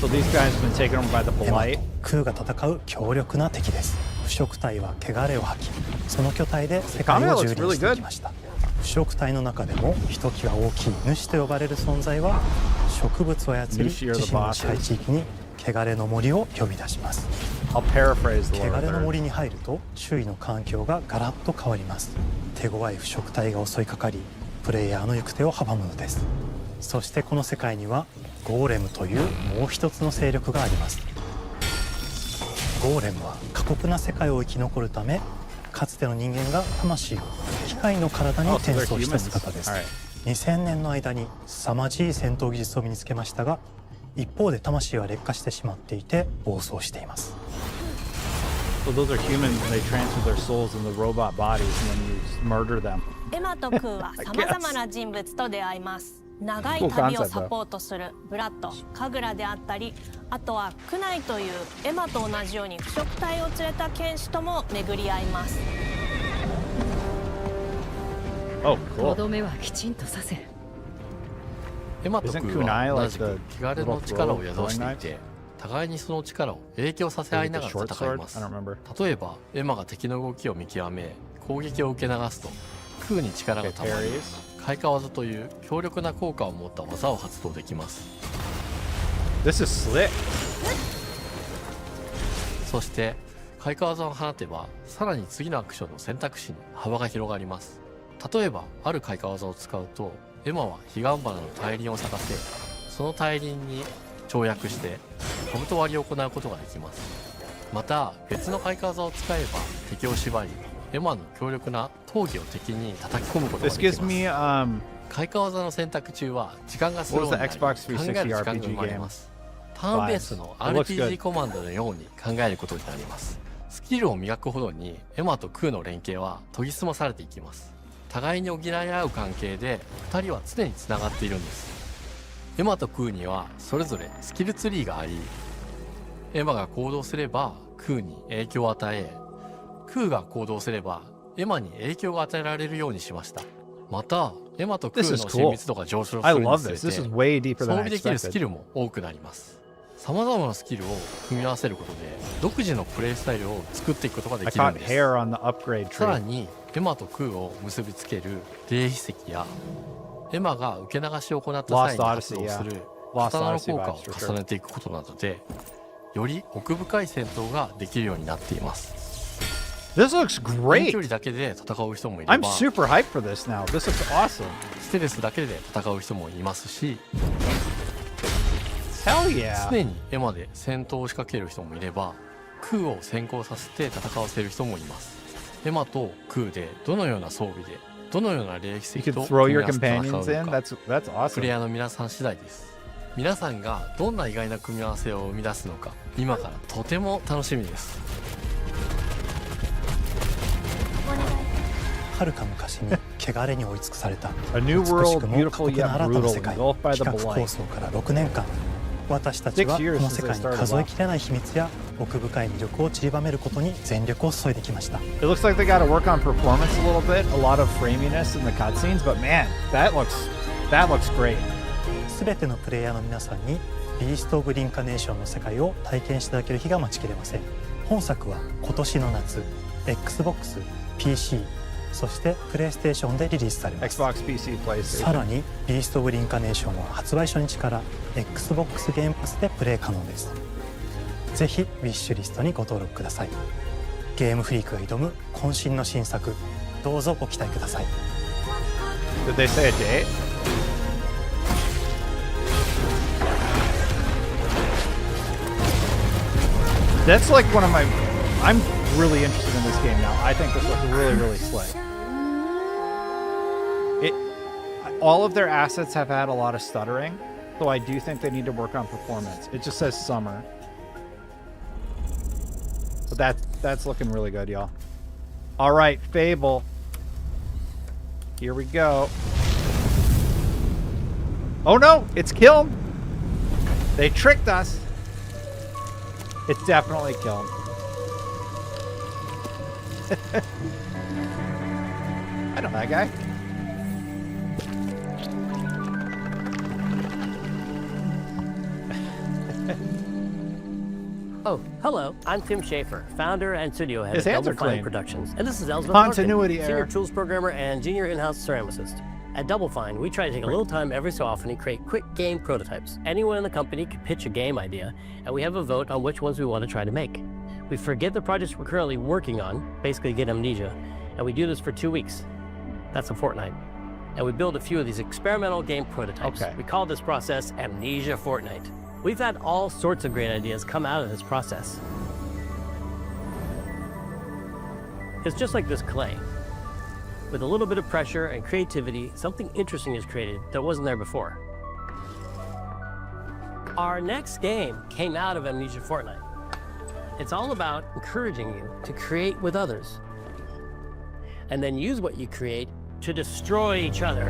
So these guys have been taken over by the エマ blight. とクーが戦う強力な敵です。腐食体は汚れを吐き、その巨体で世界を蹂躙してきました。腐食体の中でもひときわ大きい主と呼ばれる存在は、植物を操り自身の支配地域に汚れの森を呼び出します。I'll paraphrase the 汚れの word. 森に入ると周囲の環境がガラッと変わります。手強い腐食体が襲いかかり、プレイヤーの行く手を阻むのです。そしてこの世界にはゴーレムというもう一つの勢力があります。ゴーレムは過酷な世界を生き残るため、かつての人間が魂を機械の体に転送した姿です。2000年の間に凄まじい戦闘技術を身につけましたが、一方で魂は劣化してしまっていて暴走しています。So those are humans and they transfer their souls in the robot bodies and then you murder them. エマとクーはさまざまな人物と出会います。長い旅をサポートするブラッド、カグラであったり、あとはクナイというエマと同じように腐食体を連れた剣士とも巡り合います。とどめはきちんとさせる。エマとクーは同じく汚れの力を宿していて、互いにその力を影響させ合いながら戦います。例えばエマが敵の動きを見極め攻撃を受け流すと、クーに力がたまり開花技という強力な効果を持った技を発動できます。 This is slick. そして開花技を放てば、さらに次のアクションの選択肢に幅が広がります。例えばある開花技を使うと、エマは彼岸花の大輪を咲かせ、その大輪に跳躍して兜割りを行うことができます。また別の開花技を使えば敵を縛り、エマの強力な闘技を敵に叩き込むことができます。開花技の選択中は時間がスローになり、考える時間が生まれます。ターンベースの RPG コマンドのように考えることになります。スキルを磨くほどにエマとクーの連携は研ぎ澄まされていきます。互いに補い合う関係で2人は常につながっているんです。エマとクーにはそれぞれスキルツリーがあり、エマが行動すればクーに影響を与え、クーが行動すればエマに影響が与えられるようにしました。またエマとクーの親密度が上昇するにつれて装備できるスキルも多くなります。さまざまなスキルを組み合わせることで独自のプレイスタイルを作っていくことができるんです。さらにエマとクーを結びつける霊秘石やエマが受け流しを行った際に発動する刀の効果を重ねていくことなどで、より奥深い戦闘ができるようになっています。This looks great. 遠距離だけで戦う人もいれば、 I'm super hyped for this now. This looks awesome. ステルスだけで戦う人もいますし、 Hell yeah. 常にエマで戦闘を仕掛ける人もいれば、クーを先行させて戦わせる人もいます。エマとクーでどのような装備でどのような霊奇跡と組み合わせて戦うのか、プレイヤーの皆さん次第です。皆さんがどんな意外な組み合わせを生み出すのか、今からとても楽しみです。遥か昔に汚れに追い尽くされたA 美 new しく world, も過 beautiful 酷な yet 新たな brutal, 世界、 engulfed by 企 the 画 blight. 構想から6年間、私たちはこの世界に数えきれない秘密や奥深い魅力を散りばめることに全力を注いできました。 It looks like they got to work on performance a little bit, a lot of framiness in the cutscenes, but man, that looks great. すべてのプレイヤーの皆さんにビースト・オブ・リンカネーションの世界を体験していただける日が待ちきれません。本作は今年の夏 Xbox、PC、そしてプレイステーションでリリースされます。 Xbox, PC, PlayStation。 さらにビースト・オブ・リンカネーションは発売初日から Xbox ゲームパスでプレイ可能です。ぜひウィッシュリストにご登録ください。ゲームフリークが挑む渾身の新作、どうぞご期待ください。 Did they say a date? That's like one of my... I'm really interested in this game now. I think this looks really, really slick. All of their assets have had a lot of stuttering, so I do think they need to work on performance. It just says summer. But that's looking really good, y'all. All right, Fable. Here we go. Oh no, it's Kiln. They tricked us. It's definitely Kiln. I know that guy. Oh, hello. I'm Tim Schafer, founder and studio head His of hands Double are Fine clean. Productions. And this is Elizabeth Continuity Larkin, senior error. tools programmer and junior in-house ceramicist. At Double Fine, we try to take a little time every so often to create quick game prototypes. Anyone in the company can pitch a game idea, and we have a vote on which ones we want to try to make. We forget the projects we're currently working on, basically get amnesia, and we do this for 2 weeks. That's a fortnight. And we build a few of these experimental game prototypes. Okay. We call this process Amnesia Fortnight. We've had all sorts of great ideas come out of this process. It's just like this clay. With a little bit of pressure and creativity, something interesting is created that wasn't there before. Our next game came out of Amnesia Fortnight. It's all about encouraging you to create with others, and then use what you create to destroy each other.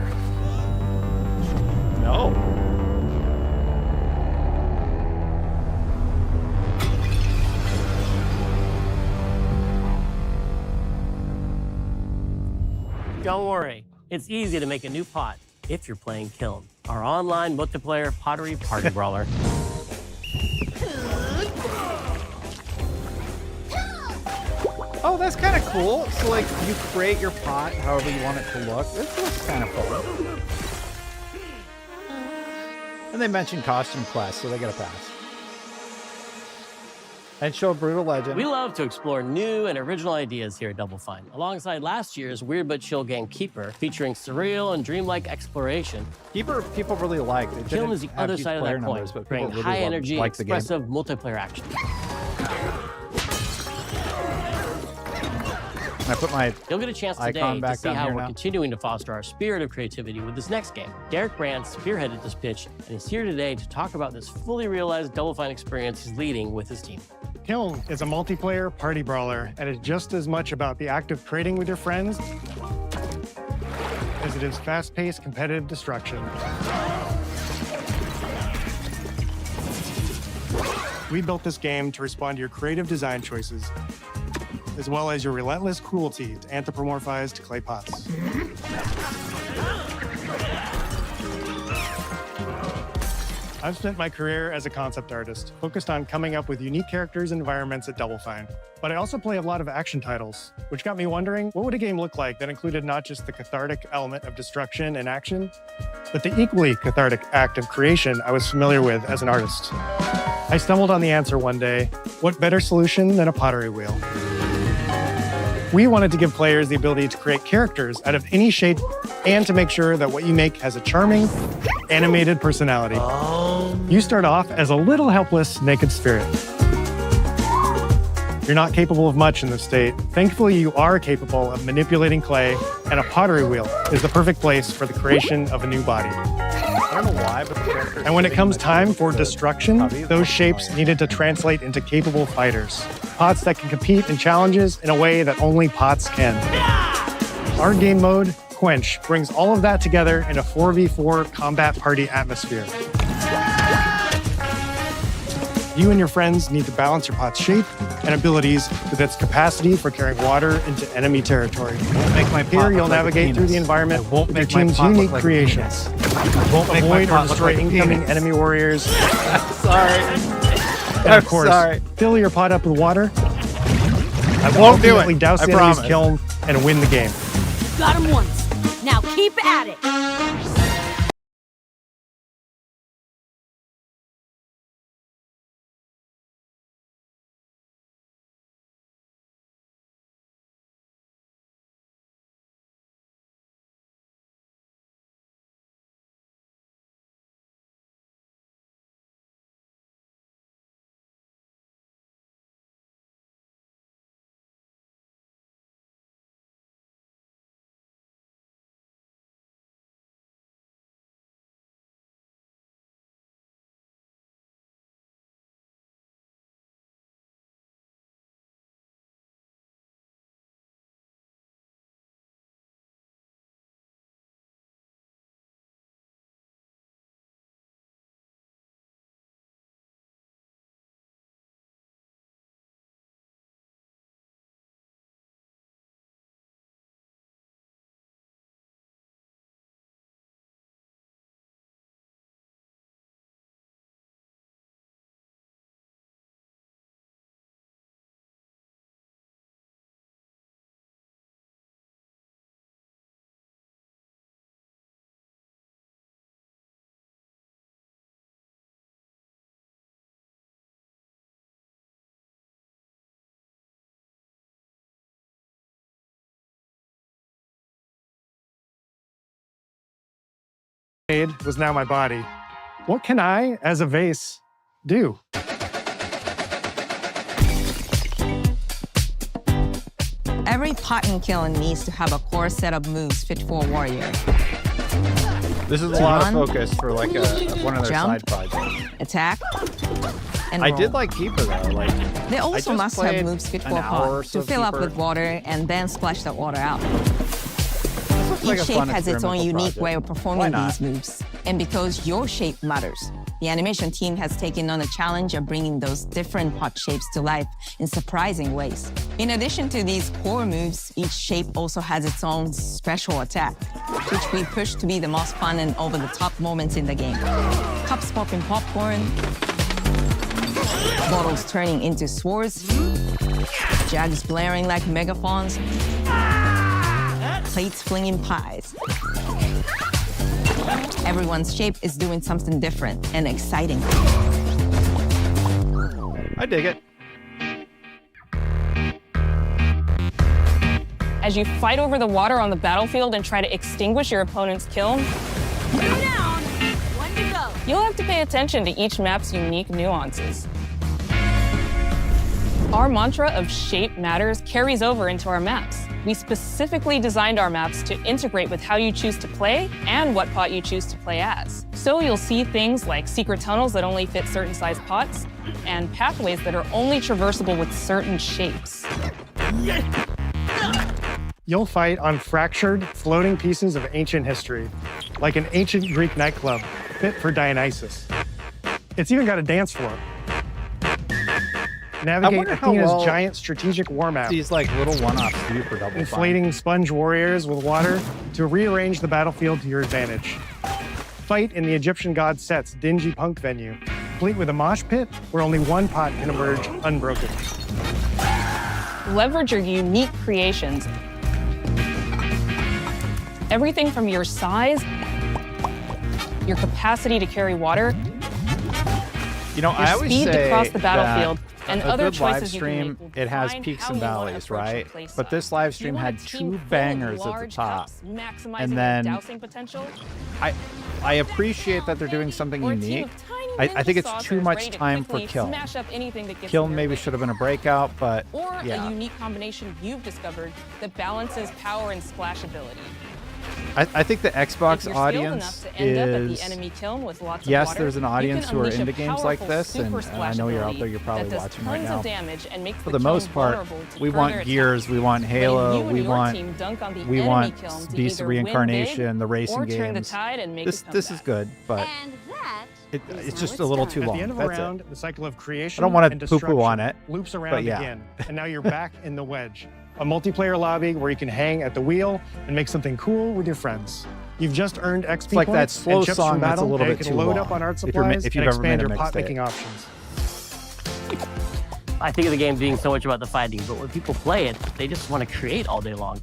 No. Don't worry, it's easy to make a new pot if you're playing Kiln, our online multiplayer pottery party brawler. Oh, that's kind of cool. So, like, you create your pot however you want it to look. This looks kind of fun. And they mentioned costume class, so they get a pass. And show Brutal Legend. We love to explore new and original ideas here at Double Fine, alongside last year's Weird But Chill game Keeper, featuring surreal and dreamlike exploration. Keeper, people really like. Kiln is the other side of that coin, bringing high energy, expressive multiplayer action. I put my You'll get a chance today to see how we're continuing to foster our spirit of creativity with this next game. Derek Brand spearheaded this pitch and is here today to talk about this fully realized Double Fine experience he's leading with his team. Kiln is a multiplayer party brawler and is just as much about the act of trading with your friends as it is fast-paced competitive destruction. We built this game to respond to your creative design choices, as well as your relentless cruelty to anthropomorphized clay pots. I've spent my career as a concept artist, focused on coming up with unique characters and environments at Double Fine. But I also play a lot of action titles, which got me wondering, what would a game look like that included not just the cathartic element of destruction and action, but the equally cathartic act of creation I was familiar with as an artist? I stumbled on the answer one day. What better solution than a pottery wheel? We wanted to give players the ability to create characters out of any shape and to make sure that what you make has a charming, animated personality. You start off as a little helpless, naked spirit. You're not capable of much in this state. Thankfully, you are capable of manipulating clay, and a pottery wheel is the perfect place for the creation of a new body. I don't know why, but the characters. And when it comes time for destruction, those shapes needed to translate into capable fighters. Pots that can compete in challenges in a way that only pots can. Our game mode, Quench, brings all of that together in a 4v4 combat party atmosphere. You and your friends need to balance your pot's shape and abilities with its capacity for carrying water into enemy territory. Here, you'll navigate through the environment with your team's unique creations. Avoid or destroy incoming enemy warriors. Sorry. And of course, fill your pot up with water to won't do ultimately it. douse I the enemy's promise. kiln and win the game. Got him once. Now keep at it. Was now my body. What can I, as a vase, do? Every pot and kiln needs to have a core set of moves fit for a warrior. This is a lot of focus for like one of their side projects. Attack, and I roll. did like Keeper though. Like They I also just must played have moves fit an for a hour or pot so to fill up Keeper. with water and then splash that water out. like Each a shape fun has its own experimental unique project. way of Why performing not? these moves. And because your shape matters, the animation team has taken on the challenge of bringing those different pot shapes to life in surprising ways. In addition to these core moves, each shape also has its own special attack, which we push to be the most fun and over-the-top moments in the game. Cups popping popcorn, bottles turning into swords, jugs blaring like megaphones, plates flinging pies. Everyone's shape is doing something different and exciting. I dig it. As you fight over the water on the battlefield and try to extinguish your opponent's kiln, Down. One to go. you'll have to pay attention to each map's unique nuances. Our mantra of shape matters carries over into our maps. We specifically designed our maps to integrate with how you choose to play and what pot you choose to play as. So you'll see things like secret tunnels that only fit certain size pots and pathways that are only traversable with certain shapes. You'll fight on fractured, floating pieces of ancient history, like an ancient Greek nightclub fit for Dionysus. It's even got a dance floor. Navigate wonder how Athena's well giant strategic war map, These like little one-offs do for Double Fine. inflating sponge warriors with water to rearrange the battlefield to your advantage. Fight in the Egyptian god Set's dingy punk venue, complete with a mosh pit where only one pot can emerge unbroken. Leverage your unique creations. Everything from your size, your capacity to carry water, You know, your I always speed say to cross the battlefield, that and a other good live choices you can stream, make will it has define peaks how and you wanna valleys, approach your right? play But this style. live Do you stream want a had team two full of bangers at the large top. cups, maximizing And their then dousing potential? I appreciate that they're doing something Or a team unique. of tiny I think ninja it's saucers too ready much to time for quickly Kiln. smash up anything that gets in Kiln their maybe way. should have been a breakout, but Or yeah. a unique combination you've discovered that balances power and splashability. I think the If Xbox you're skilled audience enough to end up at is the enemy kiln with lots of yes, water, there's an you can audience who are unleash a into games like powerful this, and super I know you're out there, splashability you're probably that does watching right tons now. of damage and makes For the the kiln most part, vulnerable to we further want attacks. Gears, we want When Halo, you and we your want team dunk on the we enemy want kiln to Beast either win Reincarnation, big the racing or turn the games. tide and make This a this is good, but it's just a little too At long. the end of a That's round, it. the cycle of creation I don't want and to poo-poo on destruction it, loops but around yeah. again, and now you're back in the wedge, a multiplayer lobby where you can hang at the wheel and make something cool with your friends. You've just earned XP It's like that points slow and chips song from that's a battle little that you bit can too load long, up on art if you've supplies ever and made expand a your pot mixtape. making options. I think of the game being so much about the fighting, but when people play it, they just want to create all day long.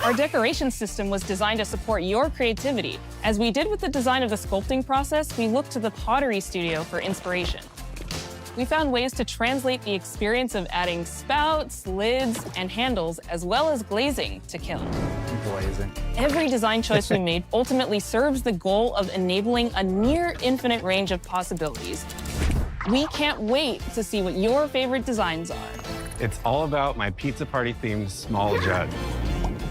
Our decoration system was designed to support your creativity. As we did with the design of the sculpting process, we looked to the pottery studio for inspiration. We found ways to translate the experience of adding spouts, lids, and handles, as well as glazing to Kiln. Glazing. Every design choice we made ultimately serves the goal of enabling a near infinite range of possibilities. We can't wait to see what your favorite designs are. It's all about my pizza party themed small jug.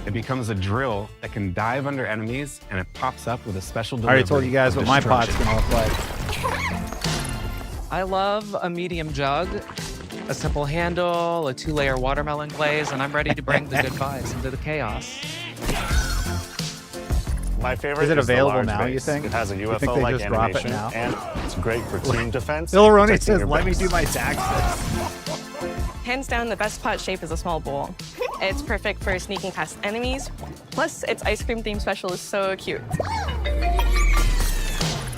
It becomes a drill that can dive under enemies, and it pops up with a special delivery. I already told you guys what my pot's gonna look like. I love a medium jug, a simple handle, a 2-layer watermelon glaze, and I'm ready to bring the good vibes into the chaos. My favorite is it available the large now, base. you think? It has a You think they UFO-like just drop it animation, now? and it's great for team defense. Bill and Roney protecting says, your let me base. do my taxes. Hands down, the best pot shape is a small bowl. It's perfect for sneaking past enemies. Plus, its ice cream theme special is so cute.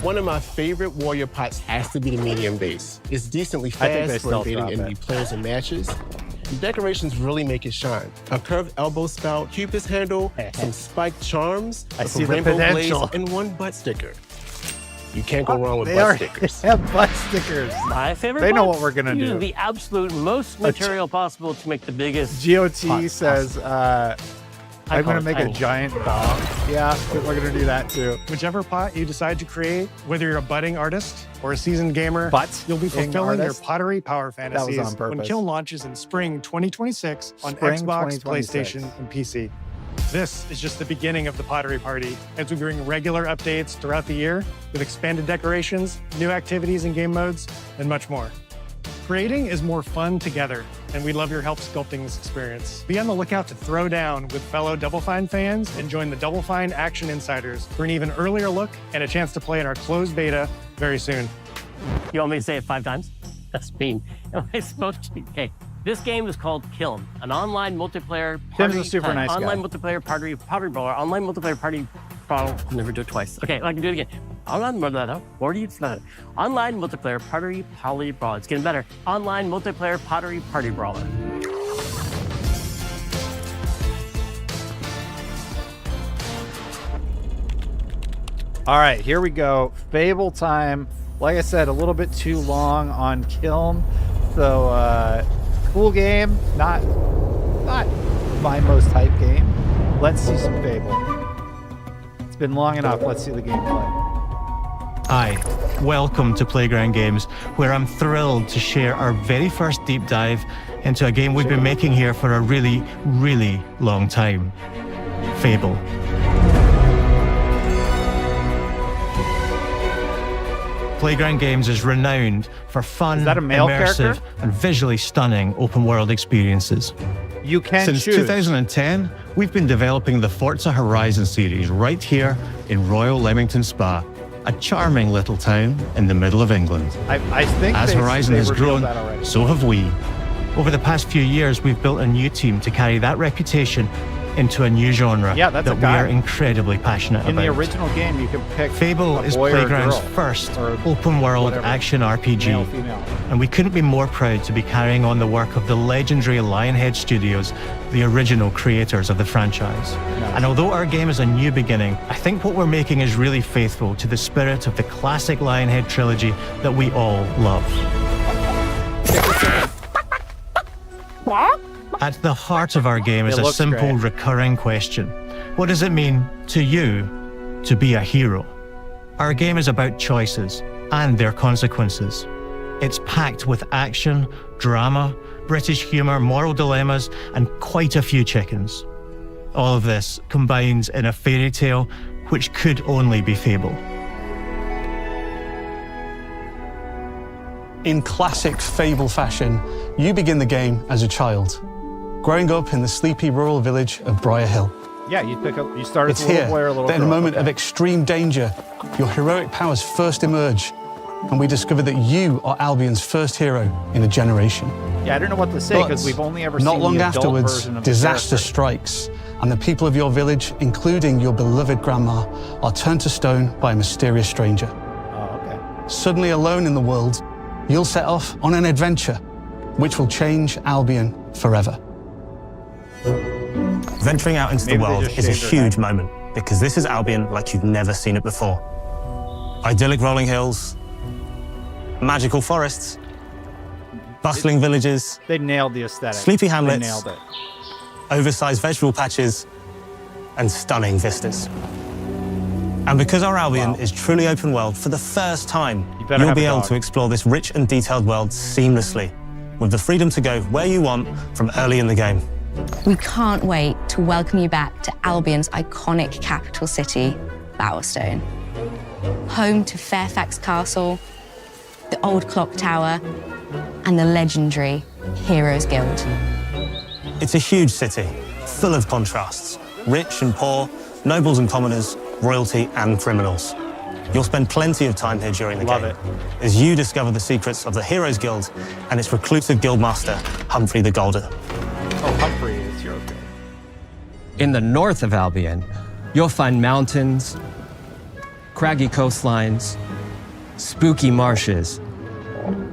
One of my favorite warrior pots has to be the medium base. It's decently I think they fast for still invading drop enemy it. players and matches. The decorations really make it shine. A curved elbow spout, cupid's handle, some spiked charms, I a see the rainbow glaze, potential. and one butt sticker. You can't go wrong with They butt already stickers. have butt stickers. My favorite They know pots what we're gonna use do. the absolute most material possible to make the biggest GOT pot says, I'm call gonna it make a tiny. giant bomb. Yeah, we're gonna do that too. Whichever pot you decide to create, whether you're a budding artist or a seasoned gamer, But you'll be being fulfilling your artist? pottery power was fantasies on when purpose. Kiln launches in spring 2026 on Spring Xbox, 2026. PlayStation, and PC. This is just the beginning of the pottery party as we bring regular updates throughout the year with expanded decorations, new activities and game modes, and much more. Creating is more fun together, and we love your help sculpting this experience. Be on the lookout to throw down with fellow Double Fine fans and join the Double Fine Action Insiders for an even earlier look and a chance to play in our closed beta very soon. You want me to say it 5 times? That's mean. Am I supposed to? Okay. This game is called Kiln, an online multiplayer Tim's a super nice online guy. multiplayer pottery brawler, online multiplayer party brawler. I'll never do it twice. Okay, I can do it again. Online multiplayer pottery brawler. It's getting better. Online multiplayer pottery party brawler. All right, here we go. Fable time. Like I said, a little bit too long on Kiln. So, cool game. Not my most hype game. Let's see some Fable. It's been long enough. Let's see the gameplay. Hi, welcome to Playground Games, where I'm thrilled to share our very first deep dive into a game we've been making here for a really, really long time. Fable. Playground Games is renowned for fun, Is that a male immersive, character? and visually stunning open-world experiences. You can Since choose. 2010, we've been developing the Forza Horizon series right here in Royal Leamington Spa, a charming little town in the middle of England. I think As they Horizon has revealed grown, that already. so have we. Over the past few years, we've built a new team to carry that reputation into a new genre Yeah, that's a that we guy. are incredibly passionate In about. the original game, you can pick Fable a is boy or a Playground's girl, first or open-world whatever. action RPG, Male, female. and we couldn't be more proud to be carrying on the work of the legendary Lionhead Studios, the original creators of the franchise. And although our game is a new beginning, I think what we're making is really faithful to the spirit of the classic Lionhead trilogy that we all love. At the heart of our game is It a looks simple, great. recurring question. What does it mean to you to be a hero? Our game is about choices and their consequences. It's packed with action, drama, British humour, moral dilemmas, and quite a few chickens. All of this combines in a fairy tale which could only be Fable. In classic Fable fashion, you begin the game as a child, growing up in the sleepy rural village of Briar Hill. Yeah, you start as It's a little here boy or a little that in a girl. moment Okay. of extreme danger, your heroic powers first emerge, and we discover that you are Albion's first hero in a generation. Yeah, I don't know what to say because But we've only ever not seen long the adult afterwards, version of the disaster character. strikes, and the people of your village, including your beloved grandma, are turned to stone by a mysterious stranger. Oh, okay. Suddenly alone in the world, you'll set off on an adventure which will change Albion forever. Venturing out into the Maybe they world just is a shaved her huge moment because this is Albion like you've never seen it before. Idyllic rolling hills, magical forests, bustling villages, They nailed the aesthetic. sleepy hamlets, They nailed it. oversized vegetable patches, and stunning vistas. And because our Albion is truly open world, for the first time, better you'll have be a able dog. to explore this rich and detailed world seamlessly, with the freedom to go where you want from early in the game. We can't wait to welcome you back to Albion's iconic capital city, Bowerstone. Home to Fairfax Castle, the Old Clock Tower, and the legendary Heroes Guild. It's a huge city, full of contrasts, rich and poor, nobles and commoners, royalty and criminals. You'll spend plenty of time here during the game as you discover the secrets of the Heroes Guild and its reclusive guildmaster, Humphrey the Golden. Oh, Humphrey is Heroes Guild. In the north of Albion, you'll find mountains, craggy coastlines, spooky marshes,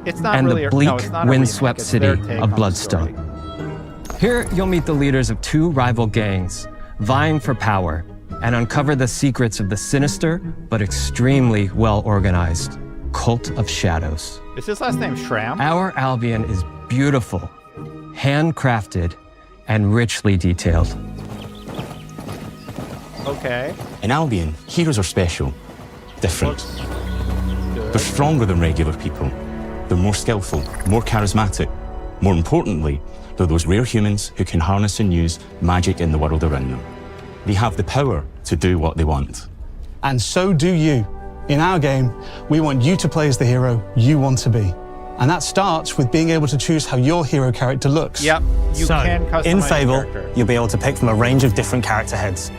It's not and really the a, bleak, no, it's not a windswept remake. It's city their take on of the Bloodstone. story. Here, you'll meet the leaders of two rival gangs vying for power and uncover the secrets of the sinister but extremely well-organized Cult of Shadows. Is his last name Shram? Our Albion is beautiful, handcrafted, and richly detailed. Okay. In Albion, heroes are special, different. They're stronger than regular people. They're more skillful, more charismatic. More importantly, they're those rare humans who can harness and use magic in the world around them. They have the power to do what they want. And so do you. In our game, we want you to play as the hero you want to be. And that starts with being able to choose how your hero character looks. Yep, you So, can customize in your Fable, character. you'll be able to pick from a range of different character heads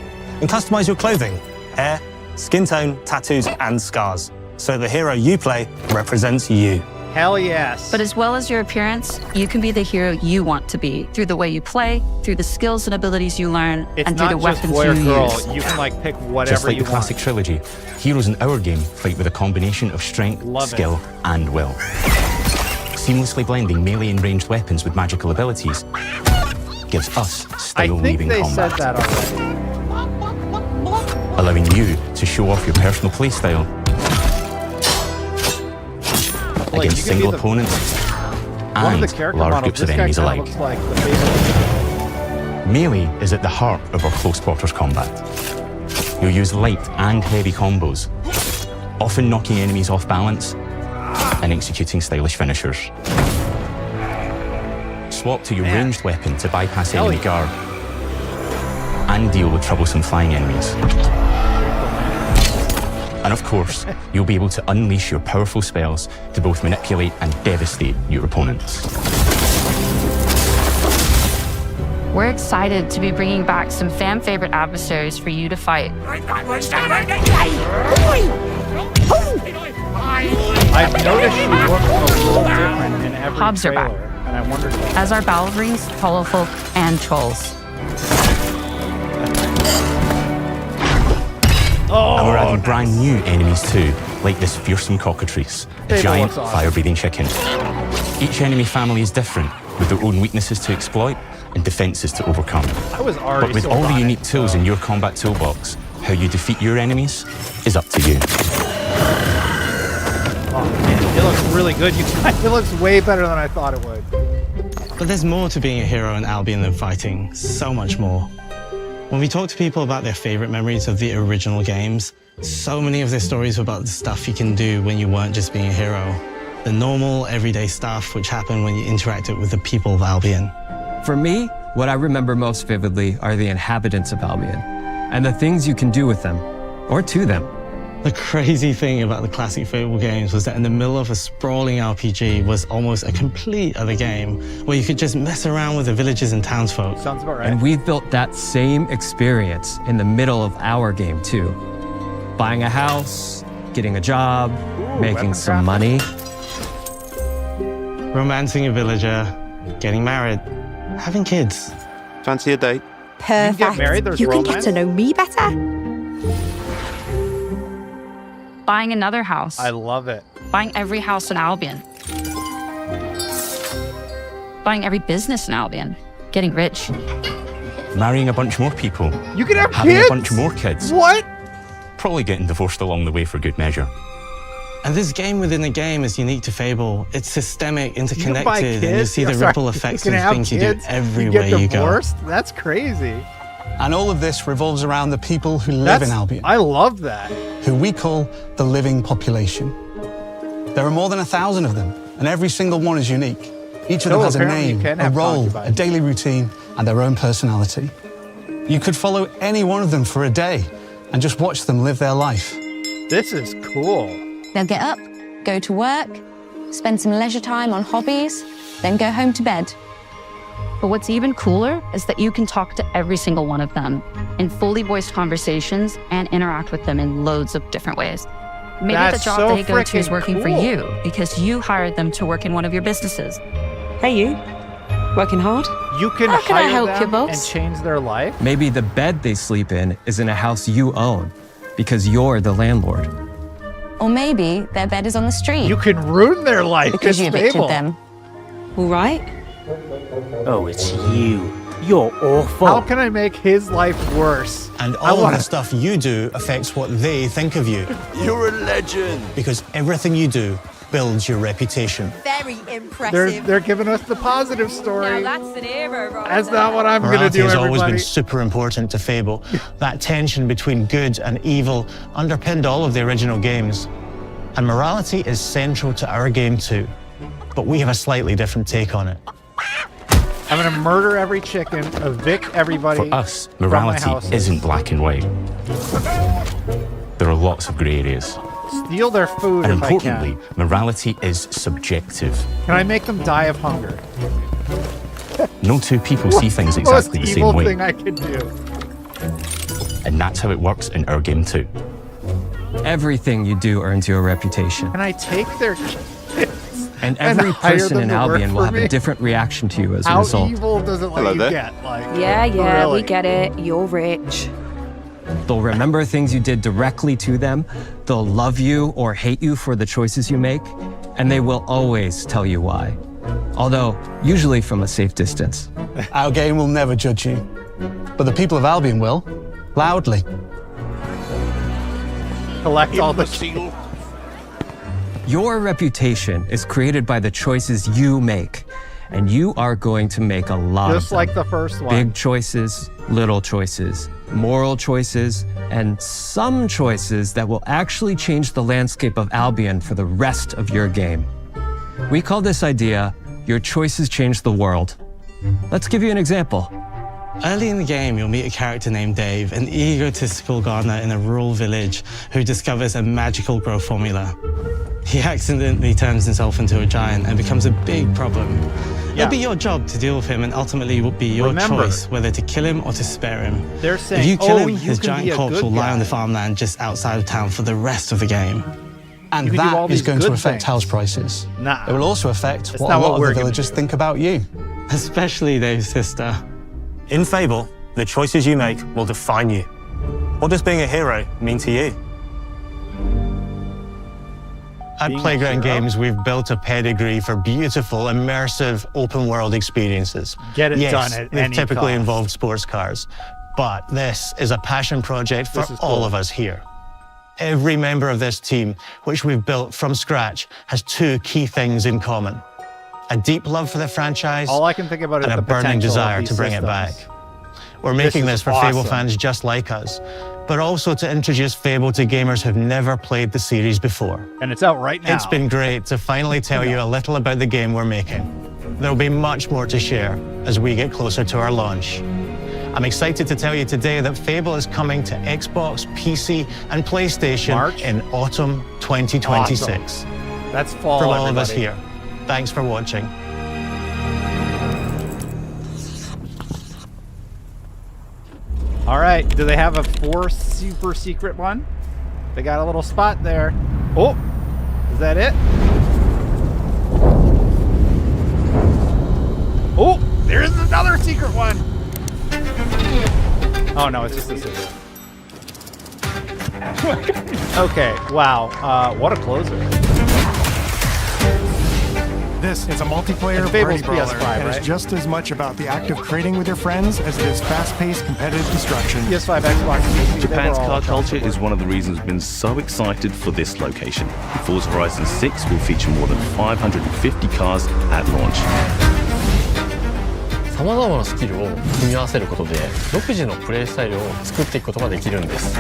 and customize your clothing, hair, skin tone, tattoos, and scars, so the hero you play represents you. Hell yes. But as well as your appearance, you can be the hero you want to be through the way you play, through the skills and abilities you learn, It's and through not the just weapons boy or you girl. use. You can like pick whatever Just like you the classic want. trilogy, heroes in our game fight with a combination of strength, Love it. skill, and will. Seamlessly blending melee and ranged weapons with magical abilities gives us I style think leaving they combat, said that already. allowing you to show off your personal playstyle Like, against you can be single the- opponents One of the and character large models, groups this of guy enemies kind of alike. looks like the Fable. Melee is at the heart of our close quarters combat. You'll use light and heavy combos, often knocking enemies off balance and executing stylish finishers. Swap to your ranged weapon to bypass enemy guard and deal with troublesome flying enemies. And of course, you'll be able to unleash your powerful spells to both manipulate and devastate your opponents. We're excited to be bringing back some fan favorite adversaries for you to fight. I've noticed she looks a little different in every Hobbs are trailer, back. and I wondered why. As are Balverines, Hollowfolk, and Trolls. And we're adding brand new enemies too, like this fearsome cockatrice, a Fable giant looks awesome. fire-breathing chicken. Each enemy family is different, with their own weaknesses to exploit and defenses to overcome. I was already But with sold all the on unique it, tools in your combat toolbox, how you defeat your enemies is up to you. Oh, man, it looks really good. You guys. It looks way better than I thought it would. But there's more to being a hero in Albion than fighting, so much more. When we talk to people about their favorite memories of the original games, so many of their stories were about the stuff you can do when you weren't just being a hero. The normal, everyday stuff which happened when you interacted with the people of Albion. For me, what I remember most vividly are the inhabitants of Albion and the things you can do with them or to them. The crazy thing about the classic Fable games was that in the middle of a sprawling RPG was almost a complete other game where you could just mess around with the villages and townsfolk. Sounds about right. And we've built that same experience in the middle of our game too. Buying a house, getting a job, making some money. Romancing a villager, getting married, having kids. Fancy a date? Perfect. You can get married, there's You can romance. get to know me better. Buying another house. I love it. Buying every house in Albion. buying every business in Albion, getting rich. Marrying a bunch more people. You can have having kids? a bunch more kids. What? Probably getting divorced along the way for good measure. And this game within a game is unique to Fable. It's systemic, You can buy interconnected, kids? and you see the Sorry, ripple effects you of can the have things you do kids? everywhere you you get go. divorced? That's crazy. And all of this revolves around the people who live in Albion, I love that. who we call the living population. There are more than 1,000 of them, and every single one is unique. Each of them So has a apparently you name, can a have role, a concubines. daily routine, and their own personality. You could follow any one of them for a day and just watch them live their life. This is cool. They'll get up, go to work, spend some leisure time on hobbies, then go home to bed. But what's even cooler is that you can talk to every single one of them in fully voiced conversations and interact with them in loads of different ways. Maybe That's the job so they go to is freaking working for cool. you because you hired them to work in one of your businesses. Hey, you. Working hard? You can How can I hire help you, them boss? and change their life. Maybe the bed they sleep in is in a house you own because you're the landlord. Or maybe their bed is on the street. You can ruin their life. because you It's evicted Fable. them. All right. Oh, it's you. You're awful. How can I make his life worse? And I all of wanna- the stuff you do affects what they think of you. You're a legend. Because everything you do builds your reputation. Very impressive. They're giving us the positive story. Now that's an hero, right? That's not what I'm going to Morality do, has always everybody. been super important to Fable. That tension between good and evil underpinned all of the original games. And morality is central to our game too. But we have a slightly different take on it. I'm going to murder every chicken, evict everybody. For us, from my morality houses. isn't black and white. There are lots of grey areas. Steal their food And if I importantly, can. morality is subjective. Can I make them die of hunger? No two people see things Most exactly the evil same way. thing I could do. And that's how it works in our game too. Everything you do earns you a reputation. Can I take their kids? And every hire person them in to work Albion will for have me? a different reaction to you as a How result. evil does it let Hello you there. get? Like, Yeah, really? we get it. You're rich. They'll remember things you did directly to them. They'll love you or hate you for the choices you make. And they will always tell you why. Although, usually from a safe distance. Our game will never judge you, but the people of Albion will, loudly. Collect all the Imbecile. Your reputation is created by the choices you make. And you are going to make a lot just of them. like the first one. Big choices, little choices, moral choices, and some choices that will actually change the landscape of Albion for the rest of your game. We call this idea, your choices change the world. Let's give you an example. Early in the game, you'll meet a character named Dave, an egotistical gardener in a rural village who discovers a magical growth formula. He accidentally turns himself into a giant and becomes a big problem. Yeah. It'll be your job to deal with him, and ultimately it will be your Remember, choice whether to kill him or to spare him. They're saying, If you kill oh, him, you his can giant be a corpse good will lie guy. on the farmland just outside of town for the rest of the game. And You can do all that is these going to good affect things. house prices. Nah. It will also affect That's what a not what lot of we're the gonna villagers do. think about you. Especially Dave's sister. In Fable, the choices you make will define you. What does being a hero mean to you? At Being a Playground hero? Games, we've built a pedigree for beautiful, immersive, open-world experiences. Get it Yes, done at they've any typically cost. involved sports cars, but this is a passion project for This is all cool. of us here. Every member of this team, which we've built from scratch, has two key things in common. A deep love for the franchise All I can think about is and a the burning potential of desire these to bring it back. systems. We're This making is this for Fable awesome. fans just like us, but also to introduce Fable to gamers who've never played the series before. And it's out right now. It's been great to finally tell you a little about the game we're making. There'll be much more to share as we get closer to our launch. I'm excited to tell you today that Fable is coming to Xbox, PC, and PlayStation March? in autumn 2026. Awesome. That's fall, From all of us everybody. here, thanks for watching. All right. Do they have a 4 super secret one? They got a little spot there. Oh, is that it? Oh, there's another secret one. Oh no, it's just a scissor. Okay, wow. What a closer. This is a multiplayer And Fable's party brawler, PS5, and right? it's just as much about the act of trading with your friends as it is fast-paced competitive destruction. PS5, Xbox, PC, Japan's they were all car across the culture board. is one of the reasons we've been so excited for this location. Forza Horizon 6 will feature more than 550 cars at launch. さまざまなスキルを組み合わせることで独自のプレイスタイルを作っていくことができるんです。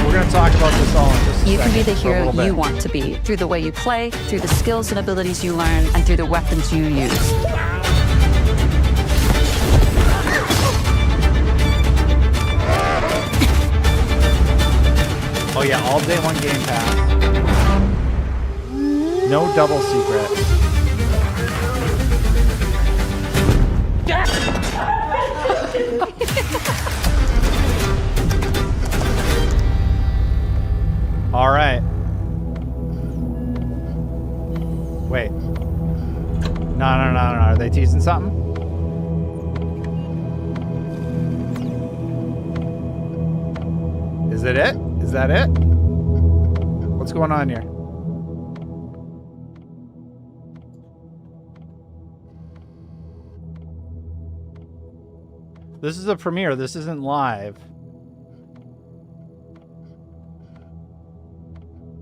We're going to talk about this all in just a You can be second, the for a hero little you bit. want to be through the way you play, through the skills and abilities you learn, and through the weapons you use. Oh yeah, all day one Game Pass. No double secret. All right. Wait. No. Are they teasing something? Is it? Is that it? What's going on here? This is a premiere. This isn't live.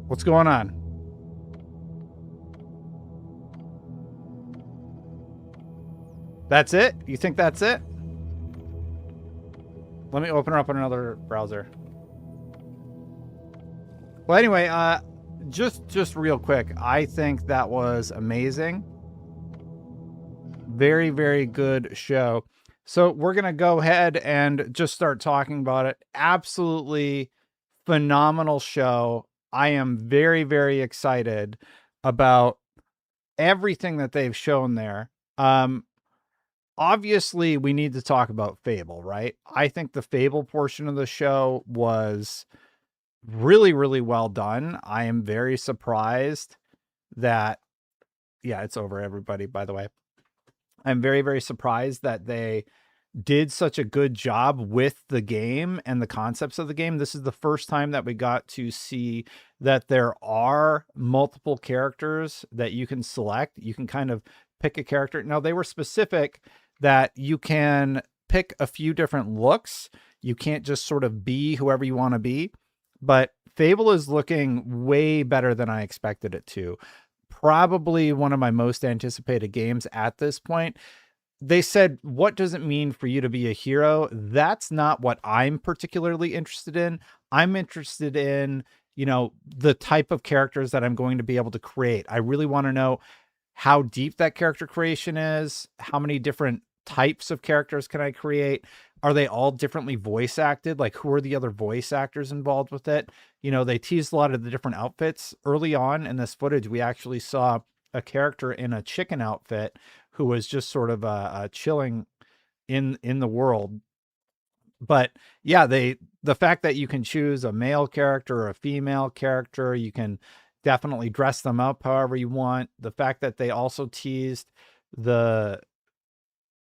What's going on? That's it? You think that's it? Let me open her up on another browser. Well, anyway, just real quick, I think that was amazing. Very, very good show. So we're going to go ahead and just start talking about it. Absolutely phenomenal show. I am very, very excited about everything that they've shown there. Obviously, we need to talk about Fable, right? I think the Fable portion of the show was really, really well done. I am very surprised that, yeah, it's over, everybody, by the way. I'm very, very surprised that they did such a good job with the game and the concepts of the game. This is the first time that we got to see that there are multiple characters that you can select. You can kind of pick a character. Now, they were specific that you can pick a few different looks. You can't just sort of be whoever you want to be. But Fable is looking way better than I expected it to. Probably one of my most anticipated games at this point. They said, what does it mean for you to be a hero? That's not what I'm particularly interested in. I'm interested in, you know, the type of characters that I'm going to be able to create. I really want to know how deep that character creation is. How many different types of characters can I create? Are they all differently voice acted? Like, who are the other voice actors involved with it? You know, they teased a lot of the different outfits. Early on in this footage, we actually saw a character in a chicken outfit who was just sort of chilling in the world. But yeah, the fact that you can choose a male character or a female character, you can definitely dress them up however you want. The fact that they also teased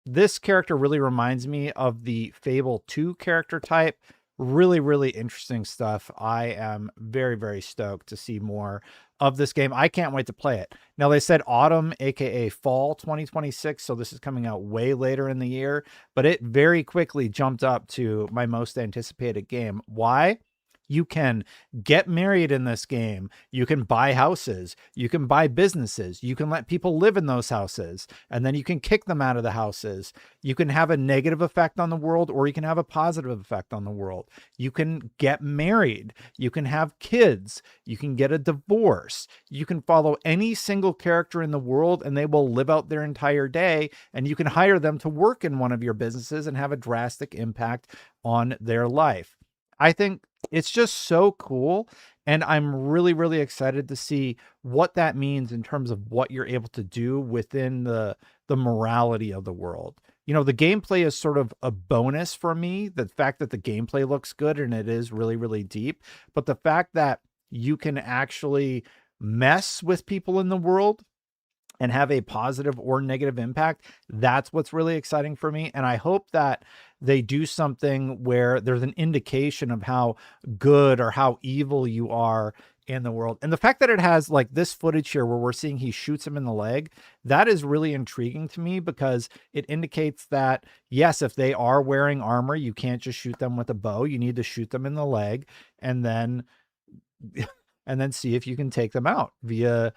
this character really reminds me of the Fable 2 character type. Really, really interesting stuff. I am very, very stoked to see more of this game. I can't wait to play it. Now, they said autumn, aka fall 2026, so this is coming out way later in the year, but it very quickly jumped up to my most anticipated game. Why? You can get married in this game. You can buy houses. You can buy businesses. You can let people live in those houses, and then you can kick them out of the houses. You can have a negative effect on the world, or you can have a positive effect on the world. You can get married. You can have kids. You can get a divorce. You can follow any single character in the world, and they will live out their entire day, and you can hire them to work in one of your businesses and have a drastic impact on their life. I think it's just so cool, and I'm really, really excited to see what that means in terms of what you're able to do within the morality of the world. You know, the gameplay is sort of a bonus for me. The fact that the gameplay looks good and it is really, really deep, but the fact that you can actually mess with people in the world and have a positive or negative impact, that's what's really exciting for me. And I hope that they do something where there's an indication of how good or how evil you are in the world. And the fact that it has like this footage here where we're seeing he shoots him in the leg, that is really intriguing to me because it indicates that, yes, if they are wearing armor, you can't just shoot them with a bow. You need to shoot them in the leg and then see if you can take them out via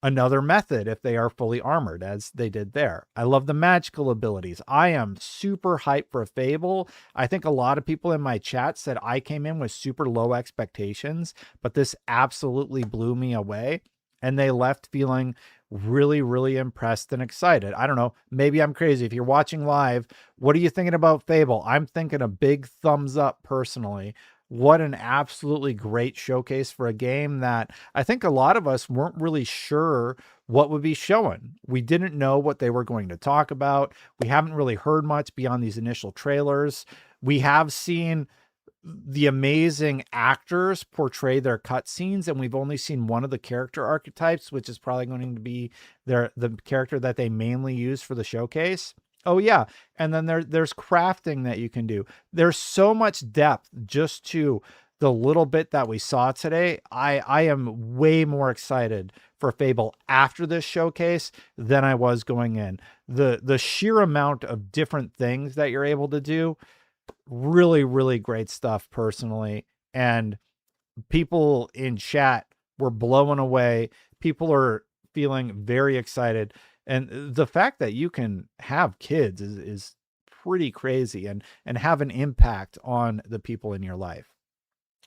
another method if they are fully armored, as they did there. I love the magical abilities. I am super hyped for Fable. I think a lot of people in my chat said I came in with super low expectations, but this absolutely blew me away. And they left feeling really, really impressed and excited. I don't know. Maybe I'm crazy. If you're watching live, what are you thinking about Fable? I'm thinking a big thumbs up personally. What an absolutely great showcase for a game that I think a lot of us weren't really sure what would be showing. We didn't know what they were going to talk about. We haven't really heard much beyond these initial trailers. We have seen the amazing actors portray their cutscenes, and we've only seen one of the character archetypes, which is probably going to be the character that they mainly use for the showcase. Oh yeah, and then there's crafting that you can do. There's so much depth just to the little bit that we saw today. I am way more excited for Fable after this showcase than I was going in. The sheer amount of different things that you're able to do, really, really great stuff personally. And people in chat were blown away. People are feeling very excited. And the fact that you can have kids is pretty crazy and have an impact on the people in your life.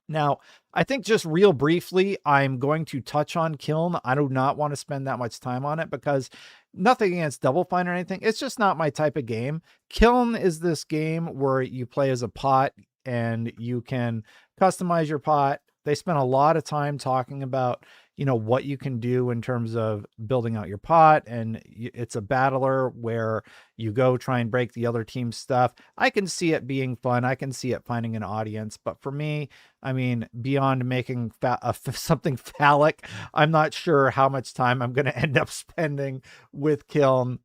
Now, I think just real briefly, I'm going to touch on Kiln. I do not want to spend that much time on it because nothing against Double Fine or anything. It's just not my type of game. Kiln is this game where you play as a pot and you can customize your pot. They spent a lot of time talking about, what you can do in terms of building out your pot. And it's a battler where you go try and break the other team's stuff. I can see it being fun. I can see it finding an audience. But for me, I mean, beyond making something phallic, I'm not sure how much time I'm going to end up spending with Kiln.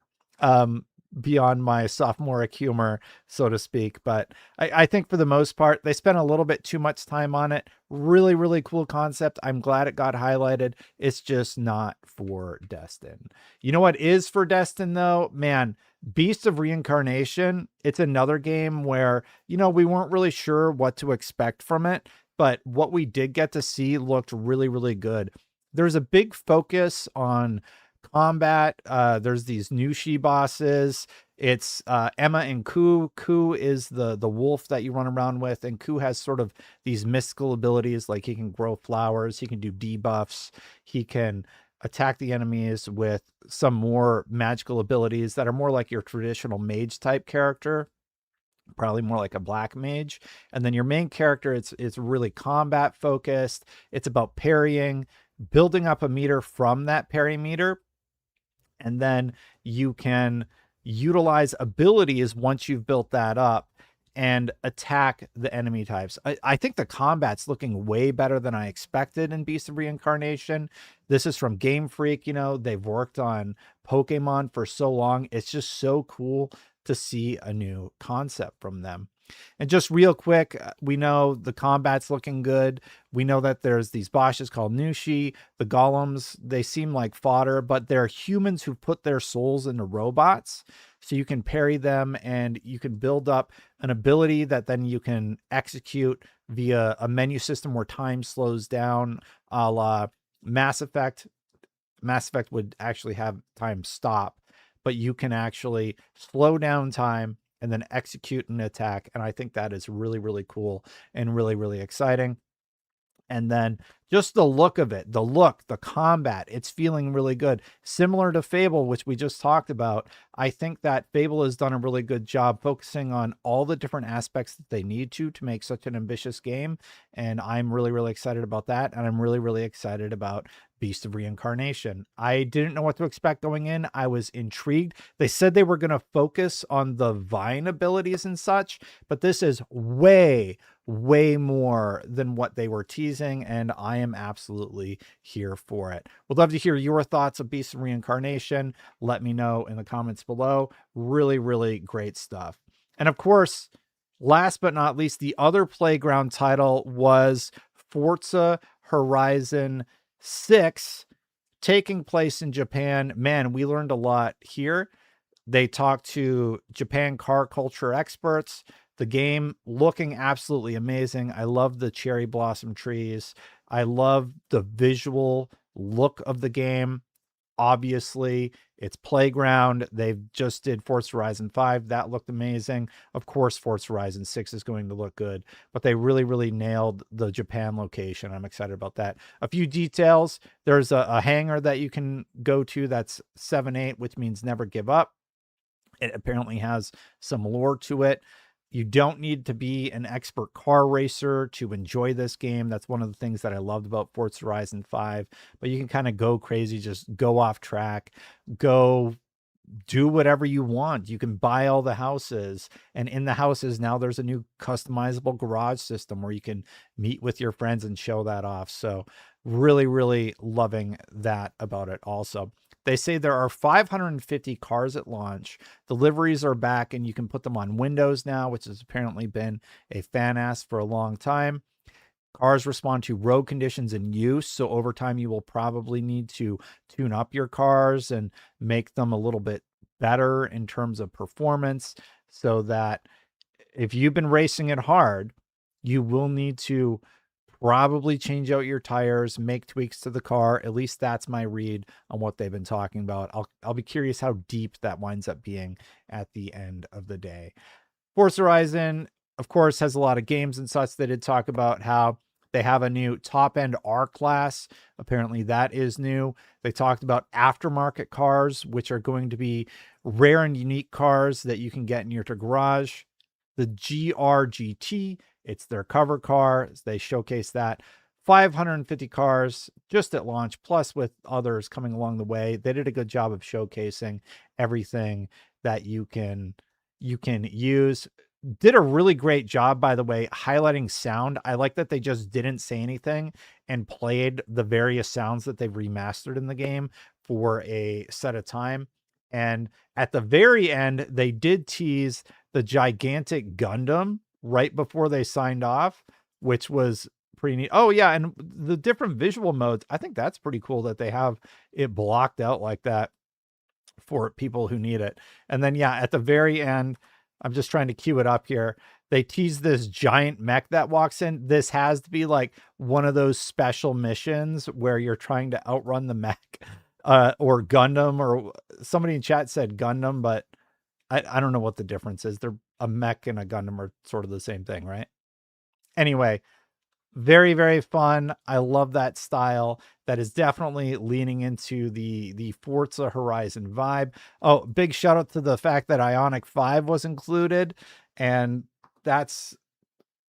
Beyond my sophomoric humor, so to speak. But I think for the most part, they spent a little bit too much time on it. Really, really cool concept. I'm glad it got highlighted. It's just not for Destin. You know what is for Destin though? Man, Beast of Reincarnation. It's another game where, we weren't really sure what to expect from it, but what we did get to see looked really, really good. There's a big focus on combat. There's these Nushi bosses. It's Emma and Ku. Ku is the wolf that you run around with, and Ku has sort of these mystical abilities, like he can grow flowers, he can do debuffs, he can attack the enemies with some more magical abilities that are more like your traditional mage type character, probably more like a black mage. And then your main character, it's really combat focused. It's about parrying, building up a meter from that parry meter. And then you can utilize abilities once you've built that up and attack the enemy types. I think the combat's looking way better than I expected in Beast of Reincarnation. This is from Game Freak. They've worked on Pokemon for so long. It's just so cool to see a new concept from them. And just real quick, we know the combat's looking good. We know that there's these bosses called Nushi. The golems, they seem like fodder, but they're humans who put their souls into robots. So you can parry them and you can build up an ability that then you can execute via a menu system where time slows down, a la Mass Effect. Mass Effect would actually have time stop, but you can actually slow down time and then execute an attack. And I think that is really, really cool and really, really exciting. And then just the look of it, the combat, it's feeling really good. Similar to Fable, which we just talked about. I think that Fable has done a really good job focusing on all the different aspects that they need to make such an ambitious game. And I'm really, really excited about that. And I'm really, really excited about Beast of Reincarnation. I didn't know what to expect going in. I was intrigued. They said they were going to focus on the vine abilities and such, but this is way more than what they were teasing, and I am absolutely here for it. Would love to hear your thoughts of Beast of Reincarnation. Let me know in the comments below. Really, really great stuff. And of course, last but not least, the other Playground title was Forza Horizon 6 taking place in Japan. Man, we learned a lot here. They talked to Japan car culture experts. The game looking absolutely amazing. I love the cherry blossom trees. I love the visual look of the game. Obviously, it's Playground. They've just did Forza Horizon 5. That looked amazing. Of course, Forza Horizon 6 is going to look good, but they really, really nailed the Japan location. I'm excited about that. A few details. There's a hangar that you can go to that's 7-8, which means never give up. It apparently has some lore to it. You don't need to be an expert car racer to enjoy this game. That's one of the things that I loved about Forza Horizon 5. But you can kind of go crazy, just go off track, go do whatever you want. You can buy all the houses. And in the houses, now there's a new customizable garage system where you can meet with your friends and show that off. So really, really loving that about it also. They say there are 550 cars at launch. Deliveries are back and you can put them on Windows now, which has apparently been a fan ask for a long time. Cars respond to road conditions and use. So over time, you will probably need to tune up your cars and make them a little bit better in terms of performance so that if you've been racing it hard, you will need to probably change out your tires, make tweaks to the car. At least that's my read on what they've been talking about. I'll be curious how deep that winds up being at the end of the day. Forza Horizon, of course, has a lot of games and such. They did talk about how they have a new top-end R class. Apparently that is new. They talked about aftermarket cars, which are going to be rare and unique cars that you can get in your garage. The GRGT, it's their cover car. They showcase that. 550 cars just at launch, plus with others coming along the way. They did a good job of showcasing everything that you can use. Did a really great job, by the way, highlighting sound. I like that they just didn't say anything and played the various sounds that they've remastered in the game for a set of time. And at the very end, they did tease the gigantic Gundam right before they signed off, which was pretty neat. Oh yeah, and the different visual modes, I think that's pretty cool that they have it blocked out like that for people who need it. And then yeah, at the very end, I'm just trying to cue it up here. They tease this giant mech that walks in. This has to be like one of those special missions where you're trying to outrun the mech or Gundam, or somebody in chat said Gundam, but I don't know what the difference is. They're a mech and a Gundam are sort of the same thing, right? Anyway, very, very fun. I love that style. That is definitely leaning into the Forza Horizon vibe. Oh, big shout out to the fact that Ionic 5 was included. And that's,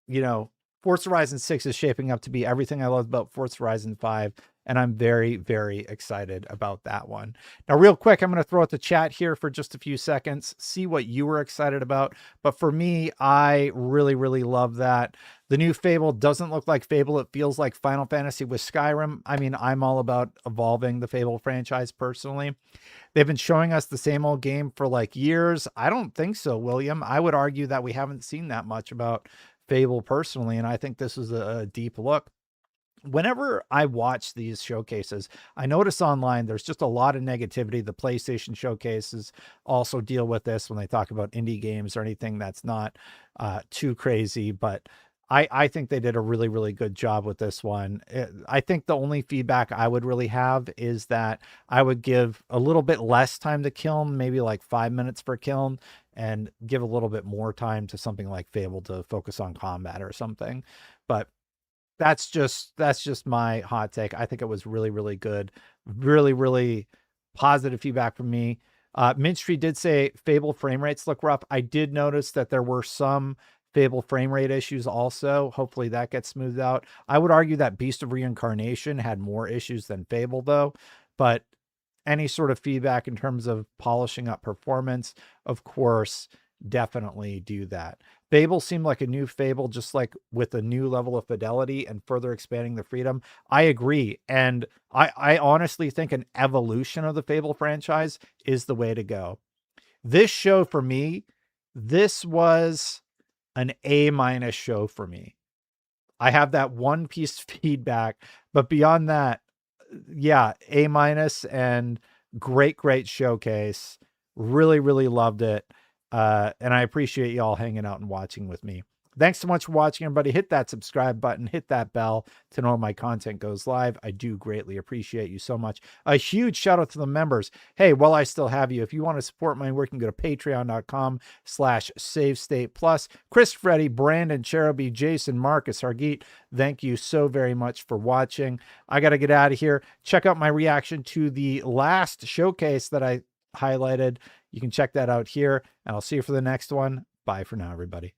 you know, Forza Horizon 6 is shaping up to be everything I love about Forza Horizon 5. And I'm very, very excited about that one. Now, real quick, I'm going to throw out the chat here for just a few seconds, see what you were excited about. But for me, I really, really love that. The new Fable doesn't look like Fable. It feels like Final Fantasy with Skyrim. I mean, I'm all about evolving the Fable franchise personally. They've been showing us the same old game for like years. I don't think so, William. I would argue that we haven't seen that much about Fable personally, and I think this is a deep look. Whenever I watch these showcases, I notice online there's just a lot of negativity. The PlayStation showcases also deal with this when they talk about indie games or anything that's not too crazy. But I think they did a really, really good job with this one. I think the only feedback I would really have is that I would give a little bit less time to Kiln, maybe like 5 minutes for Kiln, and give a little bit more time to something like Fable to focus on combat or something. But that's just my hot take. I think it was really, really good. Really, really positive feedback from me. Minstree did say Fable frame rates look rough. I did notice that there were some Fable frame rate issues also. Hopefully that gets smoothed out. I would argue that Beast of Reincarnation had more issues than Fable though, but any sort of feedback in terms of polishing up performance, of course, definitely do that. Fable seemed like a new Fable, just like with a new level of fidelity and further expanding the freedom. I agree. And I honestly think an evolution of the Fable franchise is the way to go. This show for me, this was an A- show for me. I have that one piece of feedback, but beyond that, yeah, A-, and great showcase. Really, really loved it. And I appreciate you all hanging out and watching with me. Thanks so much for watching, everybody. Hit that subscribe button, hit that bell to know when my content goes live. I do greatly appreciate you so much. A huge shout out to the members. Hey, while I still have you, if you want to support my work, you can go to patreon.com/SaveStatePlus. Chris, Freddie, Brandon, Cherubi, Jason, Marcus, Hargeet, thank you so very much for watching. I got to get out of here. Check out my reaction to the last showcase that I highlighted. You can check that out here, and I'll see you for the next one. Bye for now, everybody.